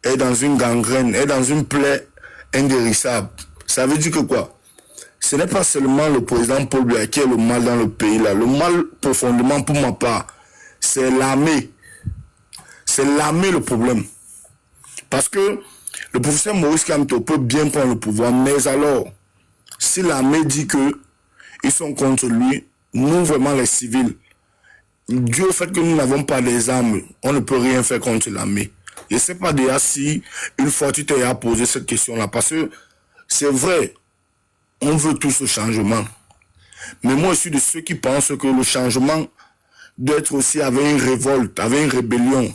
est dans une gangrène, est dans une plaie inguérissable. Ça veut dire que quoi? Ce n'est pas seulement le président Paul Biya qui est le mal dans le pays là. Le mal profondément pour ma part, c'est l'armée. C'est l'armée le problème. Parce que le professeur Maurice Kamto peut bien prendre le pouvoir, mais alors, si l'armée dit que ils sont contre lui, nous vraiment les civils, dû au fait que nous n'avons pas les armes, on ne peut rien faire contre l'armée. Je ne sais pas déjà si une fois tu t'es posé cette question-là, parce que c'est vrai, on veut tout ce changement. Mais moi, je suis de ceux qui pensent que le changement doit être aussi avec une révolte, avec une rébellion.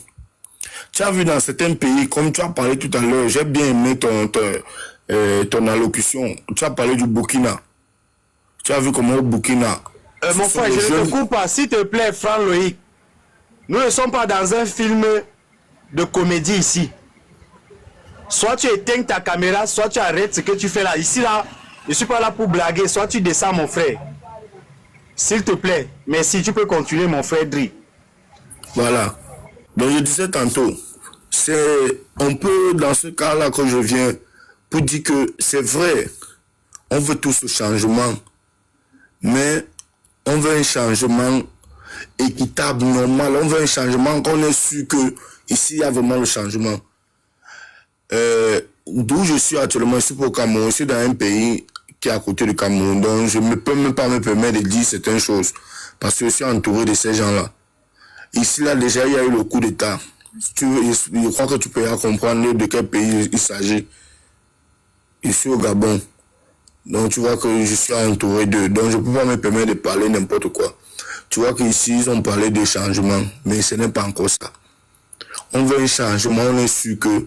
Tu as vu dans certains pays, comme tu as parlé tout à l'heure, j'ai bien aimé ton allocution. Tu as parlé du Burkina. Tu as vu comment au Burkina... mon frère, je ne te coupe pas, s'il te plaît, Franck Loïc. Nous ne sommes pas dans un film de comédie ici. Soit tu éteins ta caméra, soit tu arrêtes ce que tu fais là. Ici, là, je ne suis pas là pour blaguer. Soit tu descends, mon frère. S'il te plaît. Merci, tu peux continuer, mon frère Dri. Voilà. Donc, je disais tantôt, c'est un peu dans ce cas-là que je viens pour dire que c'est vrai, on veut tout ce changement, mais on veut un changement équitable, normal. On veut un changement, qu'on est sûr que ici il y a vraiment le changement. D'où je suis actuellement, je suis au Cameroun, je suis dans un pays qui est à côté du Cameroun, donc je ne peux même pas me permettre de dire certaines choses, parce que je suis entouré de ces gens-là. Ici, là, déjà, il y a eu le coup d'État. Je crois que tu peux comprendre de quel pays il s'agit. Ici au Gabon. Donc tu vois que je suis entouré d'eux. Donc je ne peux pas me permettre de parler n'importe quoi. Tu vois qu'ici, ils ont parlé de changement, mais ce n'est pas encore ça. On veut un changement, on est sûr que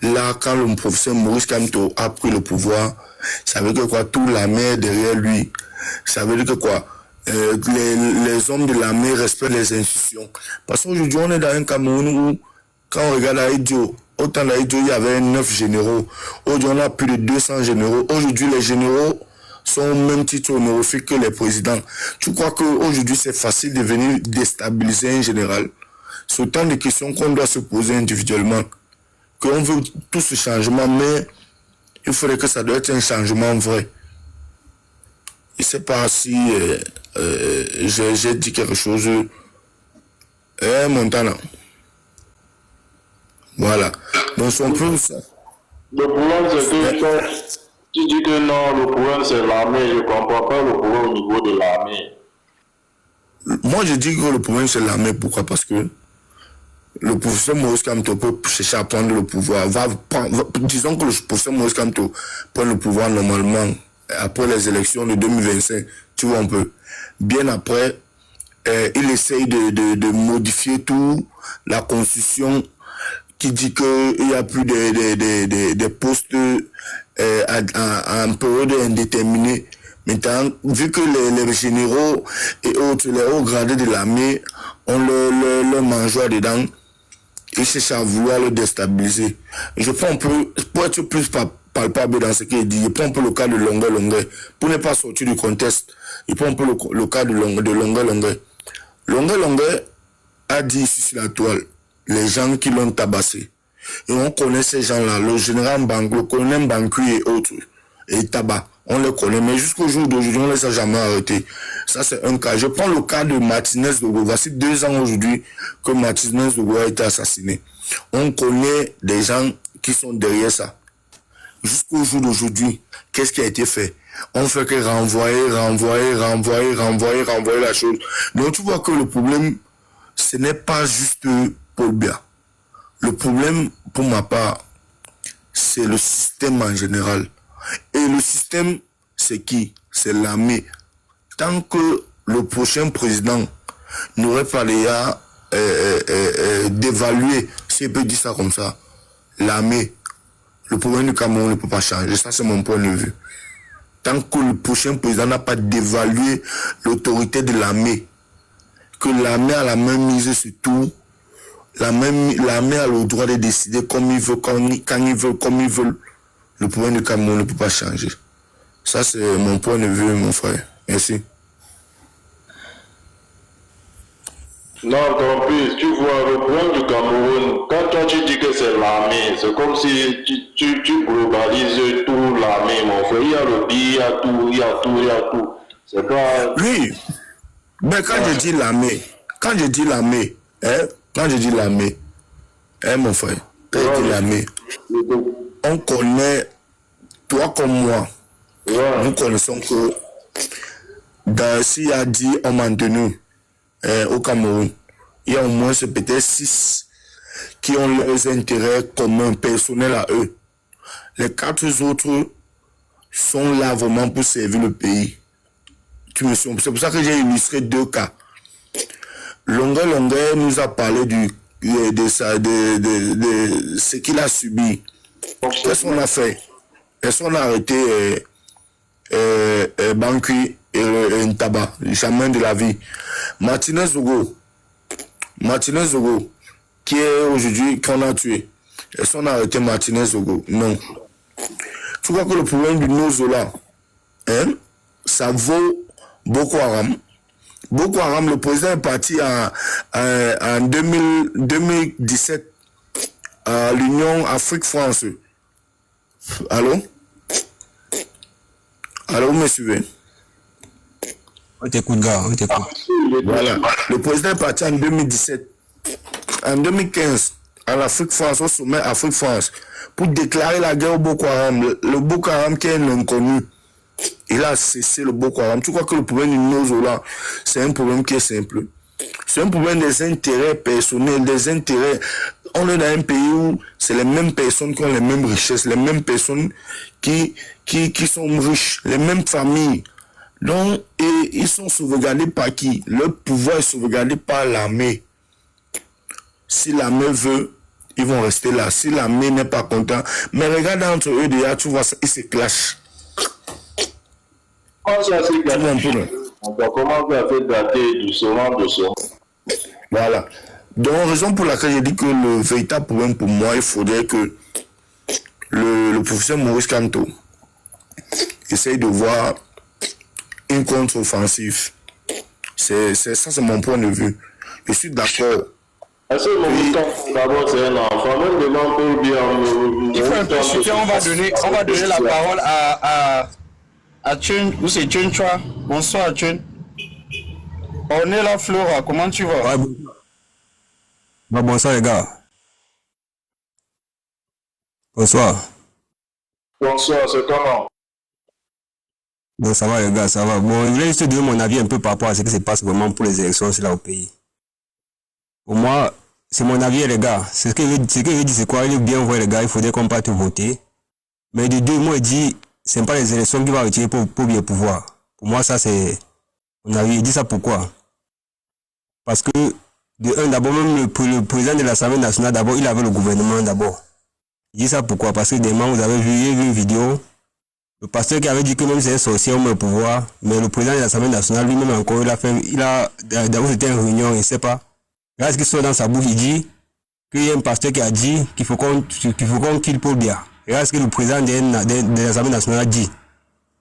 là, quand le professeur Maurice Kamto a pris le pouvoir, ça veut dire que quoi, toute l'armée derrière lui. Ça veut dire que quoi, les hommes de l'armée respectent les institutions. Parce qu'aujourd'hui, on est dans un Cameroun où, quand on regarde l'Aïdio, autant l'Aïdio, il y avait 9 généraux. Aujourd'hui, on a plus de 200 généraux. Aujourd'hui, les généraux sont au même titre honorifique que les présidents. Tu crois qu'aujourd'hui, c'est facile de venir déstabiliser un général? C'est autant de questions qu'on doit se poser individuellement. Qu'on veut tout ce changement, mais il faudrait que ça doit être un changement vrai. Je ne sais pas si j'ai dit quelque chose. Montana. Voilà. Donc, son peu ça. Le problème, c'est que tu dis que non, le problème, c'est l'armée. Je ne comprends pas le problème au niveau de l'armée. Moi, je dis que le problème, c'est l'armée. Pourquoi? Parce que le professeur Maurice Kamto peut chercher à prendre le pouvoir. Disons que le professeur Maurice Kamto prend le pouvoir normalement après les élections de 2025. Tu vois un peu. Bien après, il essaye de modifier tout, la constitution qui dit qu'il n'y a plus de postes en période indéterminée. Maintenant, vu que les généraux et autres, les hauts gradés de l'armée ont leur mangeoire dedans, ils cherchent à vouloir le déstabiliser. Je prends un peu, pour être plus palpable dans ce qu'il dit, je prends un peu le cas de Longueur, pour ne pas sortir du contexte. Je prends un peu le cas de Longueur. Longueur a dit ici sur la toile, les gens qui l'ont tabassé. Et on connaît ces gens-là, le général Bango, le colonel Bancu et autres, et tabac. On les connaît, mais jusqu'au jour d'aujourd'hui, on ne les a jamais arrêtés. Ça, c'est un cas. Je prends le cas de Martinez Dogo. Voici 2 ans aujourd'hui que Martinez Dogo a été assassiné. On connaît des gens qui sont derrière ça. Jusqu'au jour d'aujourd'hui, qu'est-ce qui a été fait? On fait que renvoyer la chose. Donc, tu vois que le problème, ce n'est pas juste Paul Biya. Le problème, pour ma part, c'est le système en général. Et le système, c'est qui? C'est l'armée. Tant que le prochain président n'aurait pas déjà d'évaluer, si on peut dire ça comme ça, l'armée, le problème du Cameroun ne peut pas changer. Ça, c'est mon point de vue. Tant que le prochain président n'a pas d'évaluer l'autorité de l'armée, que l'armée a la même mise sur tout, l'armée a le droit de décider comme il veut, quand il veut, comme il veut. Le problème du Cameroun ne peut pas changer. Ça, c'est mon point de vue, mon frère. Merci. Non, ton fils, tu vois, le problème du Cameroun, quand toi tu dis que c'est l'armée, c'est comme si tu globalises tout l'armée, mon frère. Il y a le pays, il y a tout. C'est pas... Oui, mais quand je dis l'armée, mon frère, quand je dis l'armée, on connaît, toi comme moi, nous connaissons que s'il y a 10 hommes en tenue au Cameroun, il y a au moins peut-être 6 qui ont leurs intérêts communs, personnels à eux. Les 4 autres sont là vraiment pour servir le pays. C'est pour ça que j'ai illustré 2 cas. Longueur nous a parlé de ce qu'il a subi. Qu'est-ce qu'on a fait? Est-ce qu'on a arrêté Banqui et Ntaba, le chaman de la vie? Martinez Zogo, qui est aujourd'hui, qu'on a tué. Est-ce qu'on a arrêté Martinez Zogo? Non. Tu vois que le problème du Nozola, ça vaut Boko Haram. Boko Haram, le président est parti en 2017 à l'Union Afrique-France. Allô? Allô, vous me suivez? On t'écoute, gars, on t'écoute. Voilà. Le président est parti en 2017. En 2015, à l'Afrique-France, au sommet Afrique-France, pour déclarer la guerre au Boko Haram. Le Boko Haram qui est un inconnu. Il a cessé le Boko Haram. Tu crois que le problème du Nozola, c'est un problème qui est simple. C'est un problème des intérêts personnels, des intérêts. On est dans un pays où c'est les mêmes personnes qui ont les mêmes richesses, les mêmes personnes qui sont riches, les mêmes familles. Donc, et ils sont sauvegardés par qui? Leur pouvoir est sauvegardé par l'armée. Si l'armée veut, ils vont rester là. Si l'armée n'est pas content, mais regarde entre eux déjà, tu vois, ils se clashent. Comment ça s'est gâté? Comment ça fait dater doucement de ça? Voilà. Donc, raison pour laquelle j'ai dit que le véritable problème pour moi, il faudrait que le professeur Maurice Kamto essaye de voir une contre-offensive. C'est ça, c'est mon point de vue. Je suis d'accord. Est-ce que Maurice Kamto, d'abord, c'est un enfant? Même devant Paul bien. Il faut un peu chuter, on va donner la parole à Chun, ou c'est Chun Chua. Bonsoir Chun. On est là, Flora, comment tu vas? Ouais, bonsoir les gars. Bonsoir. Bonsoir, c'est comment? Bon, ça va les gars, ça va. Bon, je voulais juste te donner mon avis un peu par rapport à ce qui se passe vraiment pour les élections là au pays. Pour moi, c'est mon avis les gars. Ce que je dis, c'est quoi? Il est bien voir les gars, il faudrait qu'on parte voter. Mais de deux, moi je dis, c'est pas les élections qui vont retirer pour bien pouvoir. Pour moi, ça c'est mon avis. Je dis ça pourquoi? Parce que, de un, d'abord, même le président de l'Assemblée nationale, d'abord, il avait le gouvernement d'abord. Je dis ça pourquoi? Parce que demain, vous avez vu une vidéo, le pasteur qui avait dit que même c'est un sorcier, on met le pouvoir, mais le président de l'Assemblée nationale, lui-même encore, d'abord, c'était une réunion, il ne sait pas. Regarde ce qui sort dans sa bouche, il dit qu'il y a un pasteur qui a dit qu'il faut qu'on quitte Paul Biya. Regarde ce que le président de l'Assemblée nationale dit.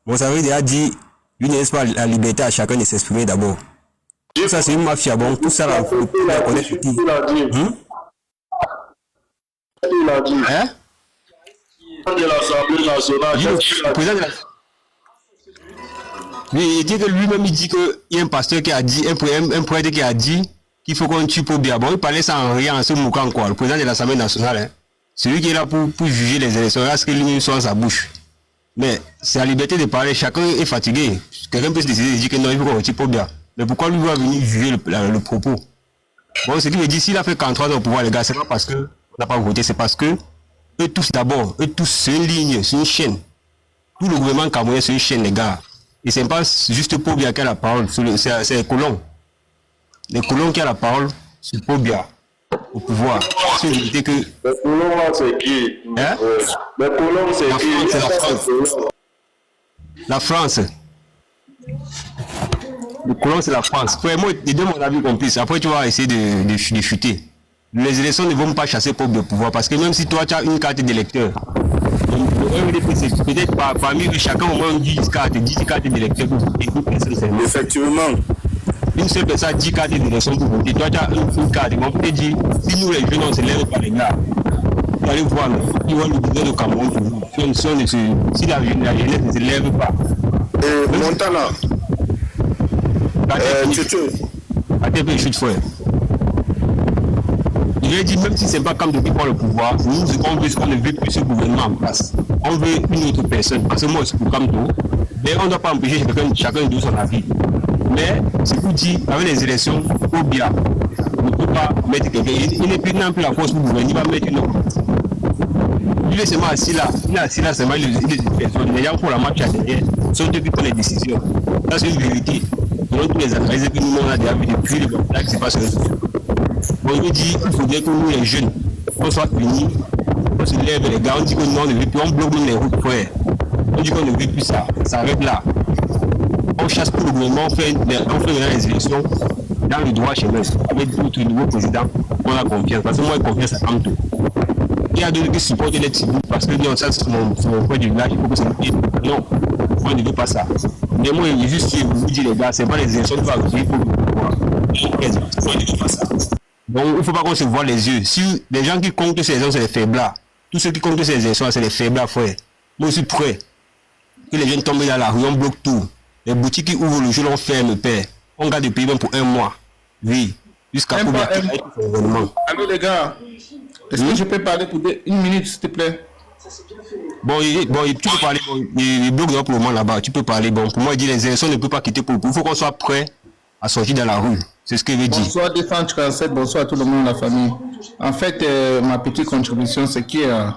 Bon, ça veut dire, dit, lui ne laisse pas la liberté à chacun de s'exprimer d'abord. Tout ça, c'est une mafia. Bon, tout ça, là, on connaît qui. Il a dit. Hein? De l'Assemblée nationale. Le président de la... Oui, il dit que lui-même, il dit qu'il y a un pasteur qui a dit, un prêtre qui a dit qu'il faut qu'on tue pour bien. Bon, il parlait ça en rien, en se moquant, quoi. Le président de l'Assemblée nationale, hein. Celui qui est là pour juger les élections, là, ce que lui-même soit dans sa bouche. Mais c'est la liberté de parler. Chacun est fatigué. Quelqu'un peut se décider de dire que non, il faut qu'on tue pour bien. Mais pourquoi lui va venir juger le propos? Bon, ce qui veut dire, s'il a fait 43 ans au pouvoir, les gars, c'est pas parce qu'on n'a pas voté, c'est parce que eux tous d'abord, c'est une ligne, c'est une chaîne. Tout le gouvernement camerounais, c'est une chaîne, les gars. Et c'est pas juste Paul Biya qui a la parole, c'est les colons. Les colons qui ont la parole, c'est Paul Biya au pouvoir. C'est éviter que... Les colons, c'est qui? Hein? Les colons, c'est qui? C'est la France. La France. Le colon, c'est la France. Moi, je donne mon avis complice. Après, tu vas essayer de chuter. Les élections ne vont pas chasser pour le pouvoir. Parce que même si toi, tu as une carte d'électeur, peut-être parmi chacun au moins 10 cartes d'électeur pour voter. Effectivement. Une seule personne a 10 cartes d'élection pour voter. Toi, tu as une carte. On peut te dire, si nous, les jeunes, on se lève par les gars, vous allez voir, ils vont nous dire le Cameroun pour vous. Si la jeunesse ne se lève pas. Montana. Attends, chute frère. Je lui ai dit, même si c'est pas comme depuis prend le pouvoir, nous, on ne veut plus ce gouvernement en place. On veut une autre personne. Parce que moi, c'est pour Kamto. Mais on ne doit pas empêcher chacun de son avis. Mais, c'est pour dire, avec les élections, au bien, on ne peut pas mettre quelqu'un. Il n'est plus non plus la force pour gouverner, il va mettre une autre. Il est seulement assis là. Il est assis là, seulement il est personne. Les gens pour la marche derrière sont ceux qui prennent les décisions. Ça, c'est une vérité. Selon tous les analyses que nous, on a déjà vu depuis le bon là qui se passe sur les réseaux. On lui dit qu'il faudrait que nous, les jeunes, on soit unis, on se lève les gars, on dit que non, on ne veut plus, on bloque même les routes, frère. On dit qu'on ne veut plus ça, ça arrête là. On chasse pour le gouvernement, on fait les élections dans le droit chemin. Avec notre nouveau président, on a confiance. Parce que moi, j'ai confiance à Kamto. Il y a d'autres qui supportent les Tibou parce que non, ça c'est mon point du village, il faut que c'est le non, on ne veut pas ça. Mais moi, il juste vous dire les gars, c'est pas les élections qui vont arriver pour le pouvoir. On ne veut pas ça. Donc, il ne faut pas qu'on se voit les yeux. Si les gens qui comptent ces élections, c'est les faiblards. Tous ceux qui comptent ces élections, c'est les faiblards, frère. Moi, je suis prêt. Que les jeunes tombent dans la rue, on bloque tout. Les boutiques qui ouvrent le jour, on ferme, père. On garde le pays même pour un mois. Oui. Jusqu'à Un mois, un événement. Allô les gars, est-ce que je peux parler pour une minute s'il te plaît? Bon, tu peux parler. Bon, il bloque pour le moment là-bas. Tu peux parler. Bon, pour moi, il dit les élections ne peuvent pas quitter pour le coup. Il faut qu'on soit prêt à sortir dans la rue. C'est ce que veut dire. Bonsoir Défense 37, bonsoir à tout le monde, la famille. En fait, ma petite contribution, c'est que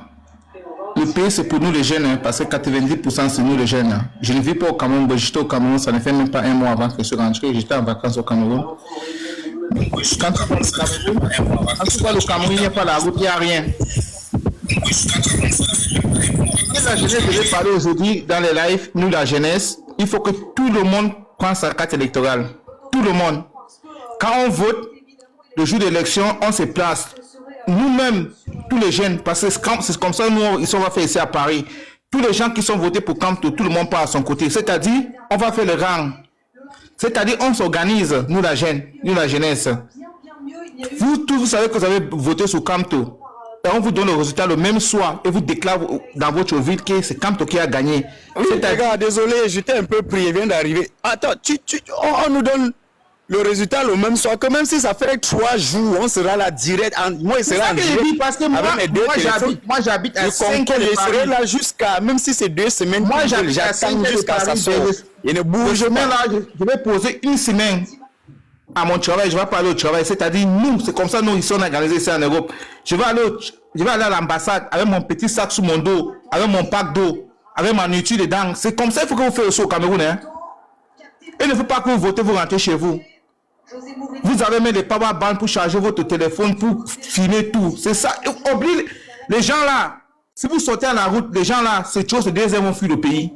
le pays, c'est pour nous les jeunes, hein, parce que 90% c'est nous les jeunes. Hein. Je ne vis pas au Cameroun, j'étais au Cameroun, ça ne fait même pas un mois avant que je suis rentré, j'étais en vacances au Cameroun. Quand tu parles du Cameroun, quand tu parles au Cameroun, il n'y a pas la route, il n'y a rien. La jeunesse devait parler aujourd'hui dans les lives, nous la jeunesse, il faut que tout le monde prenne sa carte électorale. Tout le monde. Quand on vote, le jour d'élection, on se place. Nous-mêmes, tous les jeunes, parce que c'est comme ça, nous, ils sont fait ici à Paris. Tous les gens qui sont votés pour Camto, tout le monde part à son côté. C'est-à-dire, on va faire le rang. C'est-à-dire, on s'organise, nous la jeunesse. Vous tous, vous savez que vous avez voté sur Camto. Et on vous donne le résultat le même soir et vous déclare dans votre ville que c'est Camto qui a gagné. Oui, les gars, désolé, j'étais un peu pris, il vient d'arriver. Attends, on nous donne le résultat le même soir, que même si ça fait 3 jours, on sera là direct. Moi, il sera en direct. Parce que moi j'habite à 5 heures de je serai là jusqu'à, même si c'est 2 semaines. Moi, j'habite à 5 heures jusqu'à ça sort. Il ne bouge pas. Là, je vais poser une semaine à mon travail, je vais pas aller au travail. C'est-à-dire, nous, c'est comme ça, nous, ici, on a organisé ici en Europe. Je vais aller à l'ambassade avec mon petit sac sous mon dos, avec mon pack d'eau, avec ma nourriture dedans. C'est comme ça qu'il faut que vous fassiez aussi au Cameroun. Hein? Il ne faut pas que vous votez, vous rentrez chez vous. Vous avez mis des power bands pour charger votre téléphone, pour filmer tout. C'est ça. Oublie les gens là. Si vous sortez à la route, les gens là, c'est chose, 2 heures vont fuir le pays.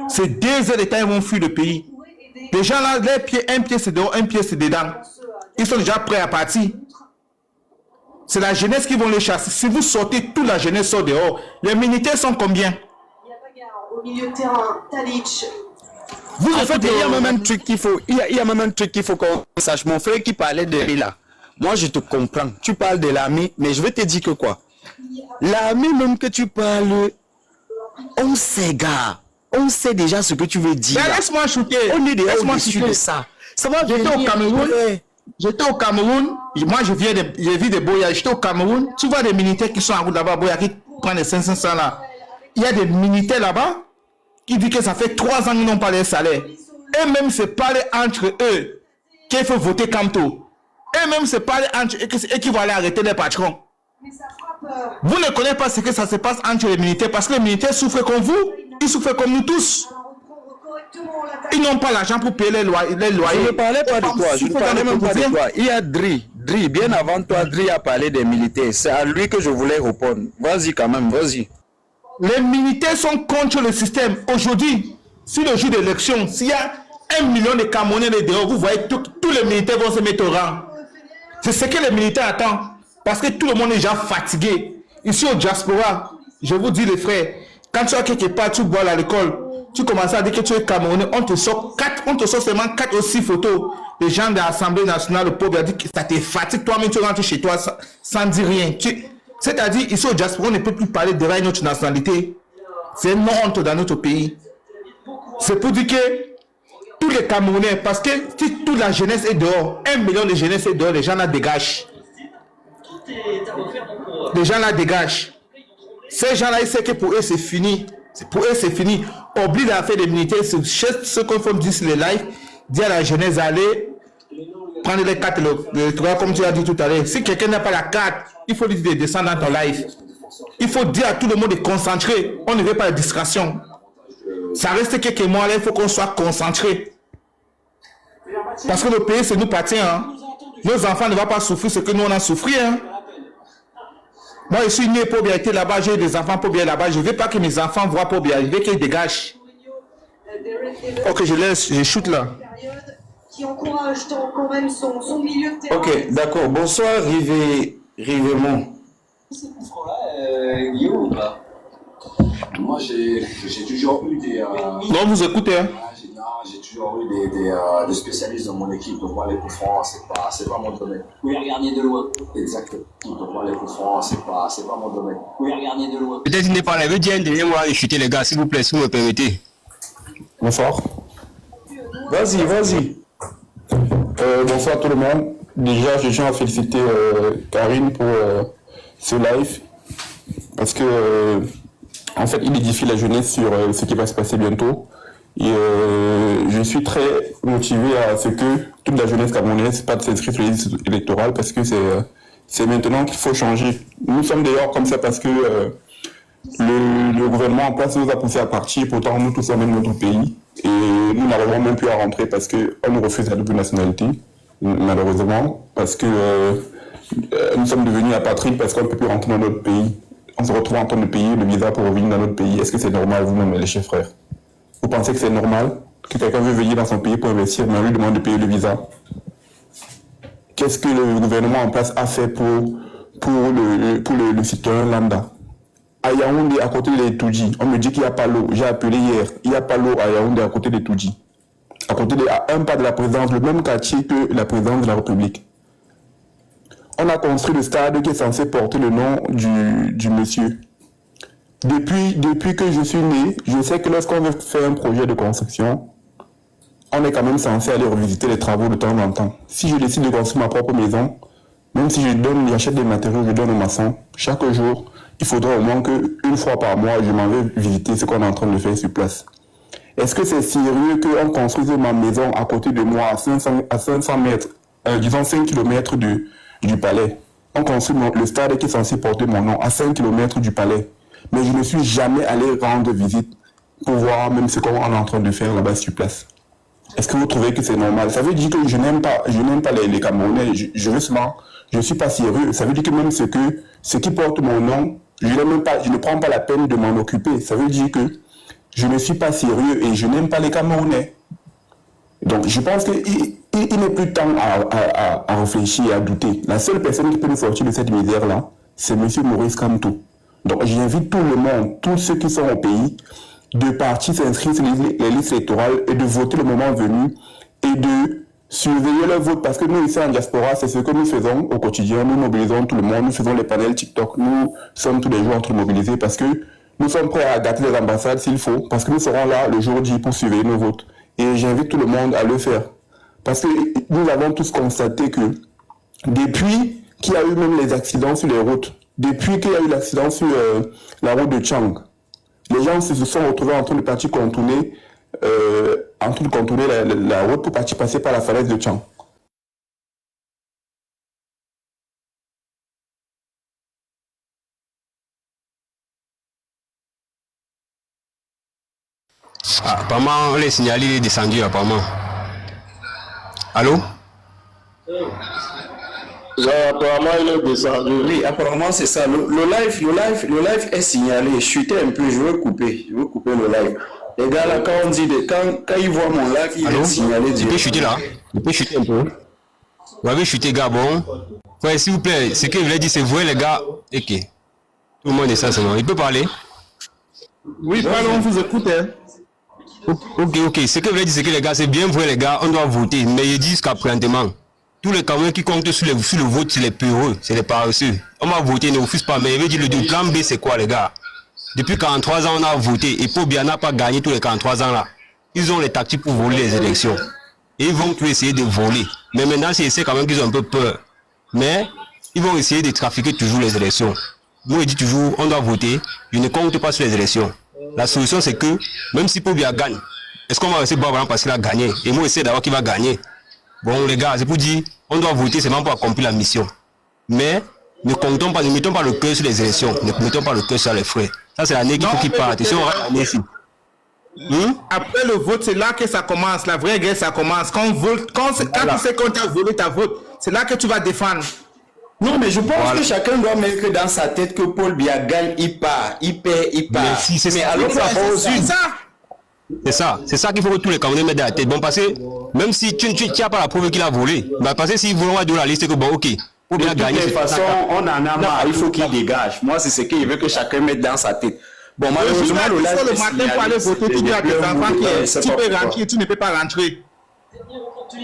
C'est 2 heures de temps, ils vont fuir le pays. Les gens là, les pieds, un pied c'est dehors, un pied c'est dedans. Ils sont déjà prêts à partir. C'est la jeunesse qui vont les chasser. Si vous sortez, toute la jeunesse sort dehors. Les militaires sont combien? Au milieu de terrain, Tadic. Vous, en fait, il y a même un truc qu'il faut, il y a même un truc qu'il faut qu'on sache. Mon frère qui parlait de là, moi je te comprends. Tu parles de l'armée, mais je vais te dire que quoi? L'armée même que tu parles, on sait, gars. On sait déjà ce que tu veux dire. Laisse-moi shooter. On est déjà au-dessus de ça. Ça va J'étais au Cameroun. J'étais au Cameroun. Moi, je vis de Boya. J'étais au Cameroun. Tu vois des militaires qui sont en route là-bas, Boya, qui prennent les 500 là. Il y a des militaires là-bas qui disent que ça fait 3 ans qu'ils n'ont pas les salaires. Et même se parler entre eux qu'il faut voter Camto. Et même se parler entre eux et qui vont aller arrêter les patrons. Vous ne connaissez pas ce que ça se passe entre les militaires parce que les militaires souffrent comme vous. Ils souffrent comme nous tous. Ils n'ont pas l'argent pour payer les loyers. Je ne parlais pas de toi, je ne parlais même pas de toi. Il y a Dri, bien avant toi, Dri a parlé des militaires. C'est à lui que je voulais répondre. Vas-y quand même, vas-y. Les militaires sont contre le système. Aujourd'hui, si le jour d'élection, s'il y a 1 million de Camerounais dehors, vous voyez tous les militaires vont se mettre au rang. C'est ce que les militaires attendent. Parce que tout le monde est déjà fatigué. Ici au diaspora, je vous dis les frères, quand tu as quelque part, tu bois à l'école, tu commences à dire que tu es Camerounais, on te sort seulement 4 ou 6 photos. Les gens de l'Assemblée nationale, le peuple a dit que ça te fatigue, toi-même tu rentres chez toi sans dire rien. C'est-à-dire, ici au diaspora, on ne peut plus parler de notre nationalité. C'est une honte dans notre pays. C'est pour dire que tous les Camerounais, parce que si toute la jeunesse est dehors, 1 million de jeunesse est dehors, les gens la dégagent. Les gens la dégagent. Ces gens-là, ils savent que pour eux, c'est fini. Pour eux, c'est fini. Oublie l'affaire des militaires. C'est ce qu'on faut dire sur les lives. Dire à la jeunesse d'aller prendre les cartes électorales, comme tu as dit tout à l'heure. Si quelqu'un n'a pas la carte, il faut lui dire de descendre dans ton live. Il faut dire à tout le monde de concentrer. On ne veut pas de distraction. Ça reste quelques mois là, il faut qu'on soit concentré. Parce que le pays, c'est nous partir. Hein. Nos enfants ne vont pas souffrir ce que nous on a souffert. Hein. Moi, je suis né pour bien être là-bas, j'ai des enfants pour bien là-bas. Je ne veux pas que mes enfants voient pour bien. Je veux qu'ils dégagent. Ok, je shoot là. Qui encourage quand même son milieu de terrain. Ok, d'accord. Bonsoir, Rivemont. Ce coup-là, Guillaume ou pas? Moi, j'ai toujours eu des... Non, vous écoutez. Hein. J'ai toujours eu des spécialistes dans mon équipe. Donc moi, les coups francs, c'est pas mon domaine. Oui, regardez de loin. Exactement. Donc moi, les coups francs, c'est pas mon domaine. Oui, regardez de loin. Peut-être qu'il n'est pas là. Je veux dire un dernier mot à chuter les gars, s'il vous plaît, si vous me permettez. Bonsoir. Vas-y. Bonsoir tout le monde. Déjà, je tiens à féliciter Karine pour ce live parce que en fait, il édifie la jeunesse sur ce qui va se passer bientôt. Et je suis très motivé à ce que toute la jeunesse camerounaise pas de s'inscrire sur les listes électorales parce que c'est maintenant qu'il faut changer. Nous sommes d'ailleurs comme ça parce que le gouvernement en place nous a poussé à partir, pourtant nous tous sommes notre pays et nous n'arrivons même plus à rentrer parce qu'on nous refuse la double nationalité, malheureusement, parce que nous sommes devenus apatrides parce qu'on ne peut plus rentrer dans notre pays. On se retrouve en train de payer le visa pour revenir dans notre pays. Est-ce que c'est normal, vous-même, les chers frères? Vous pensez que c'est normal que quelqu'un veut venir dans son pays pour investir, mais on lui demande de payer le visa? Qu'est-ce que le gouvernement en place a fait pour le citoyen lambda? À Yaoundé, à côté des Toudji, on me dit qu'il n'y a pas l'eau. J'ai appelé hier, il n'y a pas l'eau à Yaoundé, à côté des Toudji. À un pas de la présidence, le même quartier que la présidence de la République. On a construit le stade qui est censé porter le nom du monsieur. Depuis que je suis né, je sais que lorsqu'on veut faire un projet de construction, on est quand même censé aller revisiter les travaux de temps en temps. Si je décide de construire ma propre maison, même si j'achète des matériaux, je donne aux maçons, chaque jour, il faudra au moins qu'une fois par mois, je m'en vais visiter ce qu'on est en train de faire sur place. Est-ce que c'est sérieux qu'on construise ma maison à côté de moi, à 500 mètres, disons 5 km du palais? On construit le stade qui est censé porter mon nom à 5 km du palais. Mais je ne suis jamais allé rendre visite pour voir même ce qu'on est en train de faire là-bas sur place. Est-ce que vous trouvez que c'est normal? Ça veut dire que je n'aime pas les Camerounais, je ne suis pas sérieux. Ça veut dire que même ce qui porte mon nom, je ne prends pas la peine de m'en occuper. Ça veut dire que je ne suis pas sérieux et je n'aime pas les Camerounais. Donc je pense qu'il n'est plus temps à réfléchir et à douter. La seule personne qui peut nous sortir de cette misère-là, c'est M. Maurice Kamto. Donc j'invite tout le monde, tous ceux qui sont au pays, de partir s'inscrire sur les listes électorales et de voter le moment venu et de surveiller leur vote. Parce que nous, ici en diaspora, c'est ce que nous faisons au quotidien. Nous mobilisons tout le monde, nous faisons les panels TikTok, nous sommes tous les jours en train de mobiliser parce que nous sommes prêts à gâter les ambassades s'il faut, parce que nous serons là le jour J pour surveiller nos votes. Et j'invite tout le monde à le faire. Parce que nous avons tous constaté que depuis qu'il y a eu même les accidents sur les routes, depuis qu'il y a eu l'accident sur la route de Chang, les gens se sont retrouvés en train de partir contourner, la route pour partir passer par la falaise de Chang. Apparemment, les signalés il est descendu apparemment. Allô? Apparemment, il est descendu. Oui, apparemment, c'est ça. Le live est signalé. Chutez un peu, je veux couper le live. Les gars, là, quand on dit, quand ils voient mon live, il est signalé. Tu peux chuter là? Tu peux chuter un peu? Vous avez chuté, gars, bon. Ouais, s'il vous plaît, ce que je voulais dire, c'est vous, les gars. Ok. Tout le monde est ça, c'est bon. Il peut parler? Oui, parlons, on vous écoute, hein. Ok. Ce que je voulais dire, c'est que les gars, c'est bien vrai, les gars, on doit voter. Mais ils disent qu'après-demain, tous les Camerounais qui comptent sur le vote, c'est les peureux, c'est les paresseux. On va voter, ne refuse pas. Mais il veut dire, le plan B, c'est quoi, les gars? Depuis 43 ans, on a voté. Et Pobia n'a pas gagné tous les 43 ans là. Ils ont les tactiques pour voler les élections. Et ils vont tout essayer de voler. Mais maintenant, c'est quand même qu'ils ont un peu peur. Mais ils vont essayer de trafiquer toujours les élections. Moi, je dis toujours, on doit voter. Je ne compte pas sur les élections. La solution, c'est que, même si Pobia gagne, est-ce qu'on va rester bas parce qu'il a gagné? Et moi, j'essaie d'avoir qui va gagner. Bon, les gars, c'est pour dire, on doit voter seulement pour accomplir la mission. Mais ne mettons pas le cœur sur les élections. Ne mettons pas le cœur sur les frais. Ça, c'est l'année qu'il faut qu'il parte. Si on rate l'année ici. Après le vote, c'est là que ça commence. La vraie guerre, ça commence. Quand tu sais qu'on t'a volé ta vote, c'est là que tu vas défendre. Non, mais je pense que chacun doit mettre dans sa tête que Paul Biya gagne, il part, il perd, il part. Mais si, c'est ça. C'est ça qu'il faut que tous les Camerounais mettent dans la tête. Bon, parce que même si tu n'as pas la preuve qu'il a volé, bah, parce que s'ils vont de la liste, que bon, ok. De toute façon, on en a marre, il faut qu'il dégage. Moi, c'est ce qu'il veut que chacun mette dans sa tête. Bon, malheureusement, le matin pour aller voter, tu dis à tes enfants tu peux rentrer, tu ne peux pas rentrer.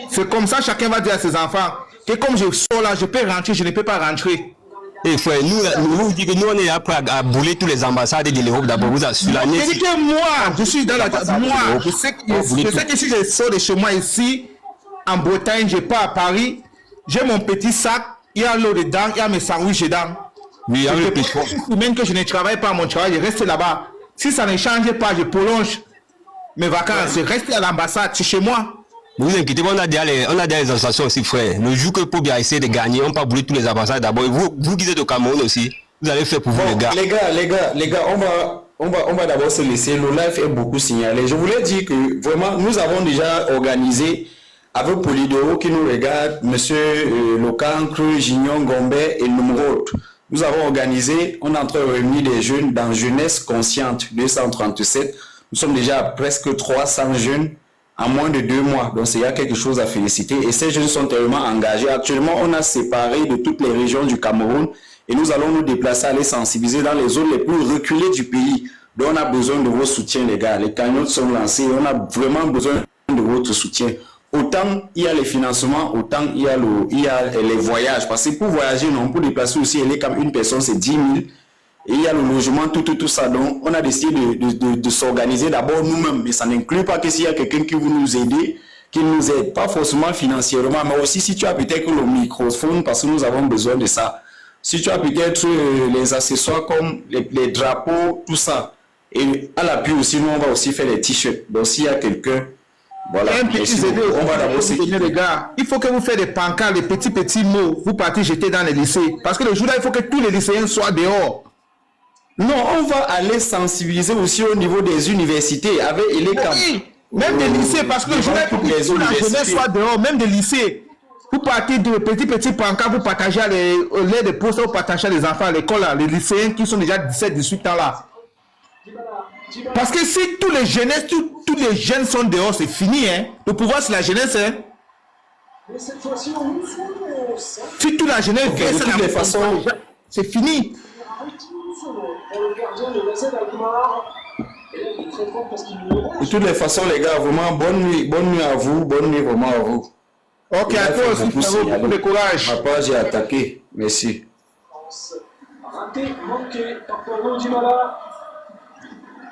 C'est comme ça, chacun va dire à ses enfants que comme je sors là, je peux rentrer, je ne peux pas rentrer. Et frère, nous dit que nous, on est là prêts à bouler tous les ambassades de l'Europe d'abord. Vous assurez la Je dis que moi, je suis dans la... Moi, je sais que si je sors de chez moi ici, en Bretagne, je pars à Paris, j'ai mon petit sac, il y a l'eau dedans, il y a mes sandwichs dedans. Oui, avec le pétrole. Même que je ne travaille pas à mon travail, je reste là-bas. Si ça ne change pas, je prolonge mes vacances, je reste à l'ambassade, c'est chez moi. Ne vous inquiétez pas, on a déjà les associations aussi, frère. Ne joue que pour bien essayer de gagner, on ne peut pas brûler tous les ambassades d'abord. Vous qui êtes au Cameroun aussi, vous allez faire pour vous, les gars. Les gars, on va d'abord se laisser. Le live est beaucoup signalé. Je voulais dire que vraiment, nous avons déjà organisé avec Polydoro qui nous regarde, monsieur Locancre, Gignon, Gombe et Numrod. Nous avons organisé, on est en train de réunir des jeunes dans Jeunesse Consciente 237. Nous sommes déjà à presque 300 jeunes en moins de 2 mois. Donc, il y a quelque chose à féliciter. Et ces jeunes sont tellement engagés. Actuellement, on a séparé de toutes les régions du Cameroun et nous allons nous déplacer à les sensibiliser dans les zones les plus reculées du pays. Donc, on a besoin de vos soutiens, les gars. Les cagnottes sont lancées. On a vraiment besoin de votre soutien. Autant il y a les financements, autant il y a les voyages. Parce que pour voyager, non, pour déplacer aussi, elle est comme une personne, c'est 10 000. Et il y a le logement, tout ça. Donc, on a décidé de s'organiser d'abord nous-mêmes. Mais ça n'inclut pas que s'il y a quelqu'un qui veut nous aider, qui nous aide. Pas forcément financièrement, mais aussi si tu as peut-être le microphone, parce que nous avons besoin de ça. Si tu as peut-être les accessoires comme les drapeaux, tout ça. Et à l'appui aussi, nous, on va aussi faire les t-shirts. Donc, s'il y a quelqu'un... Voilà. On va d'abord se dire, les gars, il faut que vous fassiez des pancartes, des petits mots. Vous partez jeter dans les lycées. Parce que le jour-là, il faut que tous les lycéens soient dehors. Non, on va aller sensibiliser aussi au niveau des universités avec les camps. Oui, même des lycées, parce que le jour-là, il faut que toute la jeunesse soit dehors, même des lycées. Vous partez de petits pancartes, vous partagez les postes, vous partagez les enfants à l'école, les lycéens qui sont déjà 17-18 ans là. Parce que si tous les jeunesses, tous les jeunes sont dehors, c'est fini, hein. Le pouvoir, c'est la jeunesse, hein. Si toute la jeunesse, de toutes les façons, c'est fini. De toutes les façons, les gars, vraiment, bonne nuit à vous, bonne nuit vraiment à vous. Ok, à toi aussi, beaucoup de courage. Ma page est attaquée, merci. Raté, manqué par Paulo Dybala.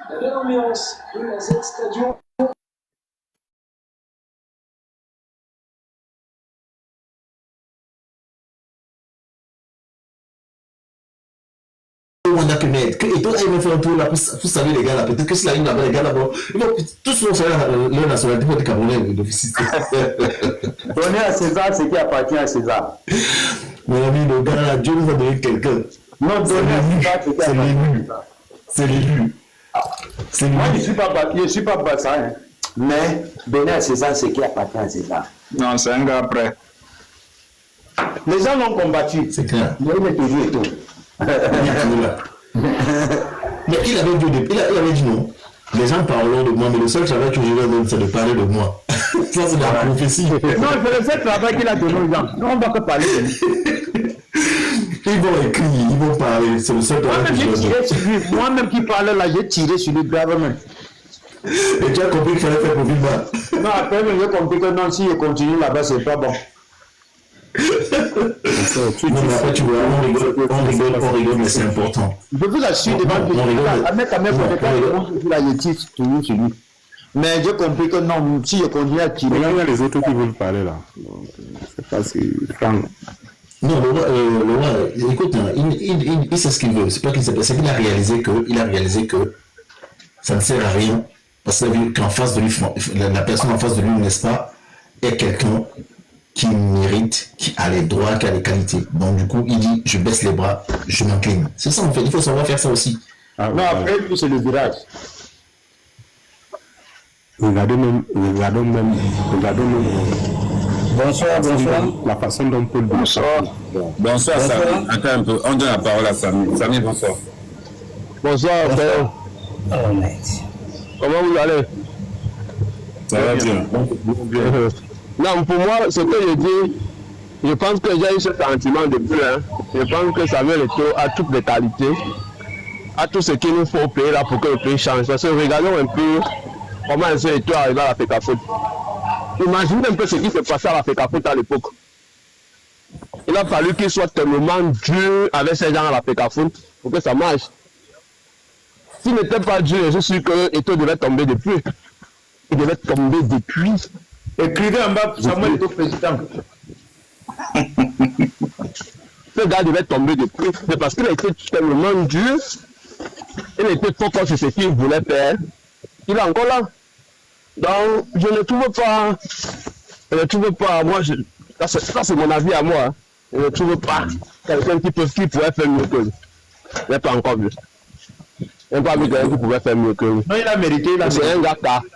La belle ambiance de la Z Stadium. On a que mettre. Et toi, ils vont faire un tour là pour saluer les gars là. Peut-être que c'est la ligne là-bas, les gars là-bas. Tous vont saluer leur nationalité pour des Camerounais d'office. Donnez à César ce qui appartient à César. Mon ami, le gars là, Dieu nous a donné quelqu'un. Non, donnez à César ce qui appartient à César. C'est l'élu. Moi, je ne suis pas bassin, hein. Mais donner à César ce qui appartient à César. Non, c'est un gars après. Les gens l'ont combattu. C'est clair. Il est toujours et tout. Mais il avait dit non. Les gens parlent de moi, mais le seul travail que je leur donne, c'est de parler de moi. Ça, c'est la prophétie. Non, c'est le seul travail qu'il a donné aux gens. Non, on ne va pas parler de lui. Ils vont écrire, ils vont parler. C'est le seul travail que je leur donne. Moi-même qui parlais là, j'ai tiré sur lui gravement. Et tu as compris qu'il fallait faire profil bas. Non, après, j'ai compris que non, si je continue là-bas, c'est pas bon. Non, mais après, tu vois, on rigole, mais c'est important. Je vous assure, toujours sur lui. Mais j'ai compris que non, si je continue à tirer. Il y a les autres qui veulent parler là. C'est pas si franc. Non, le roi, écoute, il sait ce qu'il veut. C'est pas qu'il sait, c'est qu'il a réalisé que ça ne sert à rien. Parce qu'en face de lui, la personne en face de lui, n'est-ce pas, est quelqu'un qui mérite, qui a les droits, qui a les qualités. Donc du coup, il dit, je baisse les bras, je m'incline. C'est ça en fait, il faut savoir faire ça aussi. Ah, non, après, c'est le virage. Regardons même. Bonsoir. La façon dont Paul... Bonsoir, Samy. Attends un peu, on donne la parole à Samy. Samy, bonsoir. Bonsoir, frère. Oh, mec. Comment vous allez? Ça va bien. Non, pour moi, ce que je dis, je pense que j'ai eu ce sentiment depuis. Je pense que ça vient à toutes les qualités, à tout ce qu'il nous faut au pays là pour que le pays change. Parce que regardons un peu comment est-ce que tu es arrivé à la FECAFOOT. Imaginez un peu ce qui s'est passé à la FECAFOOT à l'époque. Il a fallu qu'il soit tellement dur avec ces gens à la FECAFOOT pour que ça marche. S'il n'était pas dur, je suis sûr que Eto'o devait tomber depuis. Il devait tomber depuis. Écrivez en bas, Samuel Eto'o président. Ce gars devait tomber depuis. C'est parce qu'il a été tellement dur. Il était focus sur ce qu'il voulait faire. Il est encore là. Donc, je ne trouve pas, moi, ça c'est mon avis à moi. Hein. Je ne trouve pas quelqu'un qui pourrait faire mieux que lui. Je n'ai pas encore vu. Je n'ai pas vu quelqu'un qui pouvait faire mieux que lui. Non, il a mérité. C'est un gars carré.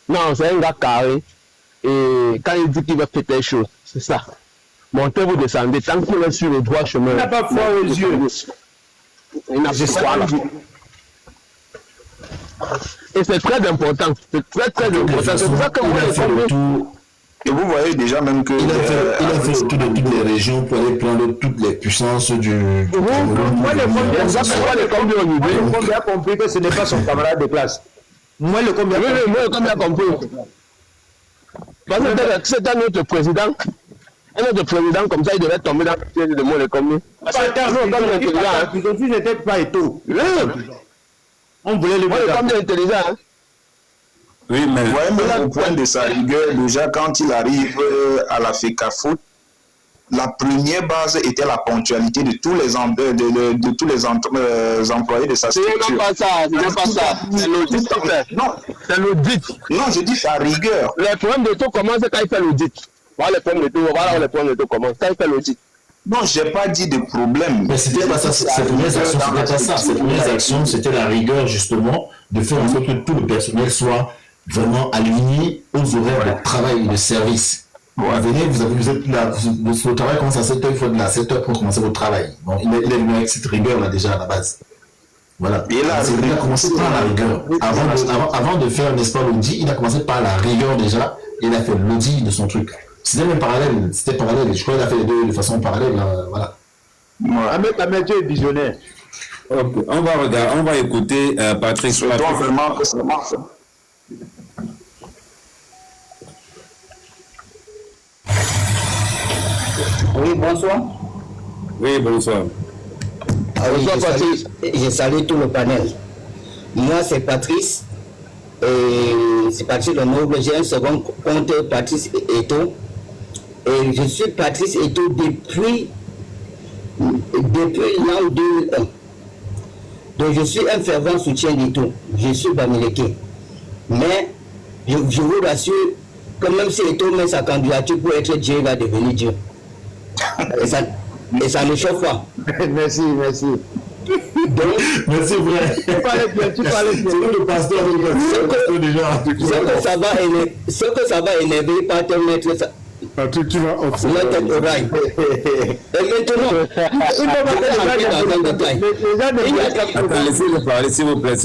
Non, c'est un gars carré. Et quand il dit qu'il va faire telle chose, c'est ça. Montez, vous descendez. Tant qu'il est sur le droit chemin. Il n'a pas foi aux yeux. Il n'a pas foi là. Et c'est très important. C'est très important. C'est pour ça que et vous voyez déjà même que... Il a fait le tour de toutes les régions pour aller prendre toutes les puissances du... Moi, le combien a compris que ce n'est pas son camarade de classe. Moi, le combien a compris. Parce que c'est un autre président. Un autre président comme ça, il devait tomber dans le piège de moi, le combien. Ils n'étaient pas Eto'o. On voulait les mettre. Combien intelligent. Oui, mais au point de sa rigueur, déjà quand il arrive à la FECAFOOT, la première base était la ponctualité de tous les employés de sa structure. C'est pas ça, c'est l'audit. Non, c'est l'audit. Non, je dis sa rigueur. Les problèmes de tout commencent quand il fait l'audit. Voilà les problèmes de tout commencent quand il fait l'audit. Non, je n'ai pas dit de problème. Mais c'était pas ça, ces premières actions, c'était pas ça. Ces premières actions, c'était la rigueur justement de faire en sorte que tout le personnel soit vraiment aligné aux horaires de travail et de service. Vous venez, vous êtes là, votre travail commence à 7h, il faut de la 7h pour commencer votre travail. Bon, il est venu avec cette rigueur-là déjà à la base. Voilà. Et là, il a commencé par la rigueur. Avant de faire, n'est-ce pas, l'audit, il a commencé par la rigueur déjà, et il a fait l'audit de son truc. C'était même parallèle, je crois qu'il a fait les deux de façon parallèle, voilà. Ahmed est visionnaire. Okay. On va écouter Patrice. Je dois vraiment que ça marche. Oui, bonsoir. Oui, bonsoir. Bonsoir, Patrice. Je salue tout le panel. Moi, c'est Patrice. Et c'est Patrice le Noble. J'ai un second compte, Patrice Eto'o. Et je suis Patrice Eto'o depuis l'an 2001. Donc je suis un fervent soutien d'Eto'o. Je suis Bamileke. Mais je vous rassure que même si Eto'o met sa candidature pour être Dieu, il va devenir Dieu. Et ça ne chauffe pas. Merci. Donc, merci frère. Tu parlais bien. C'est le pasteur déjà. Ce que ça va énerver, pas te mettre ça. Tu vas observer. La tête au rail. Et maintenant, il va mettre la tête dans un détail. Laissez-le parler, s'il vous plaît.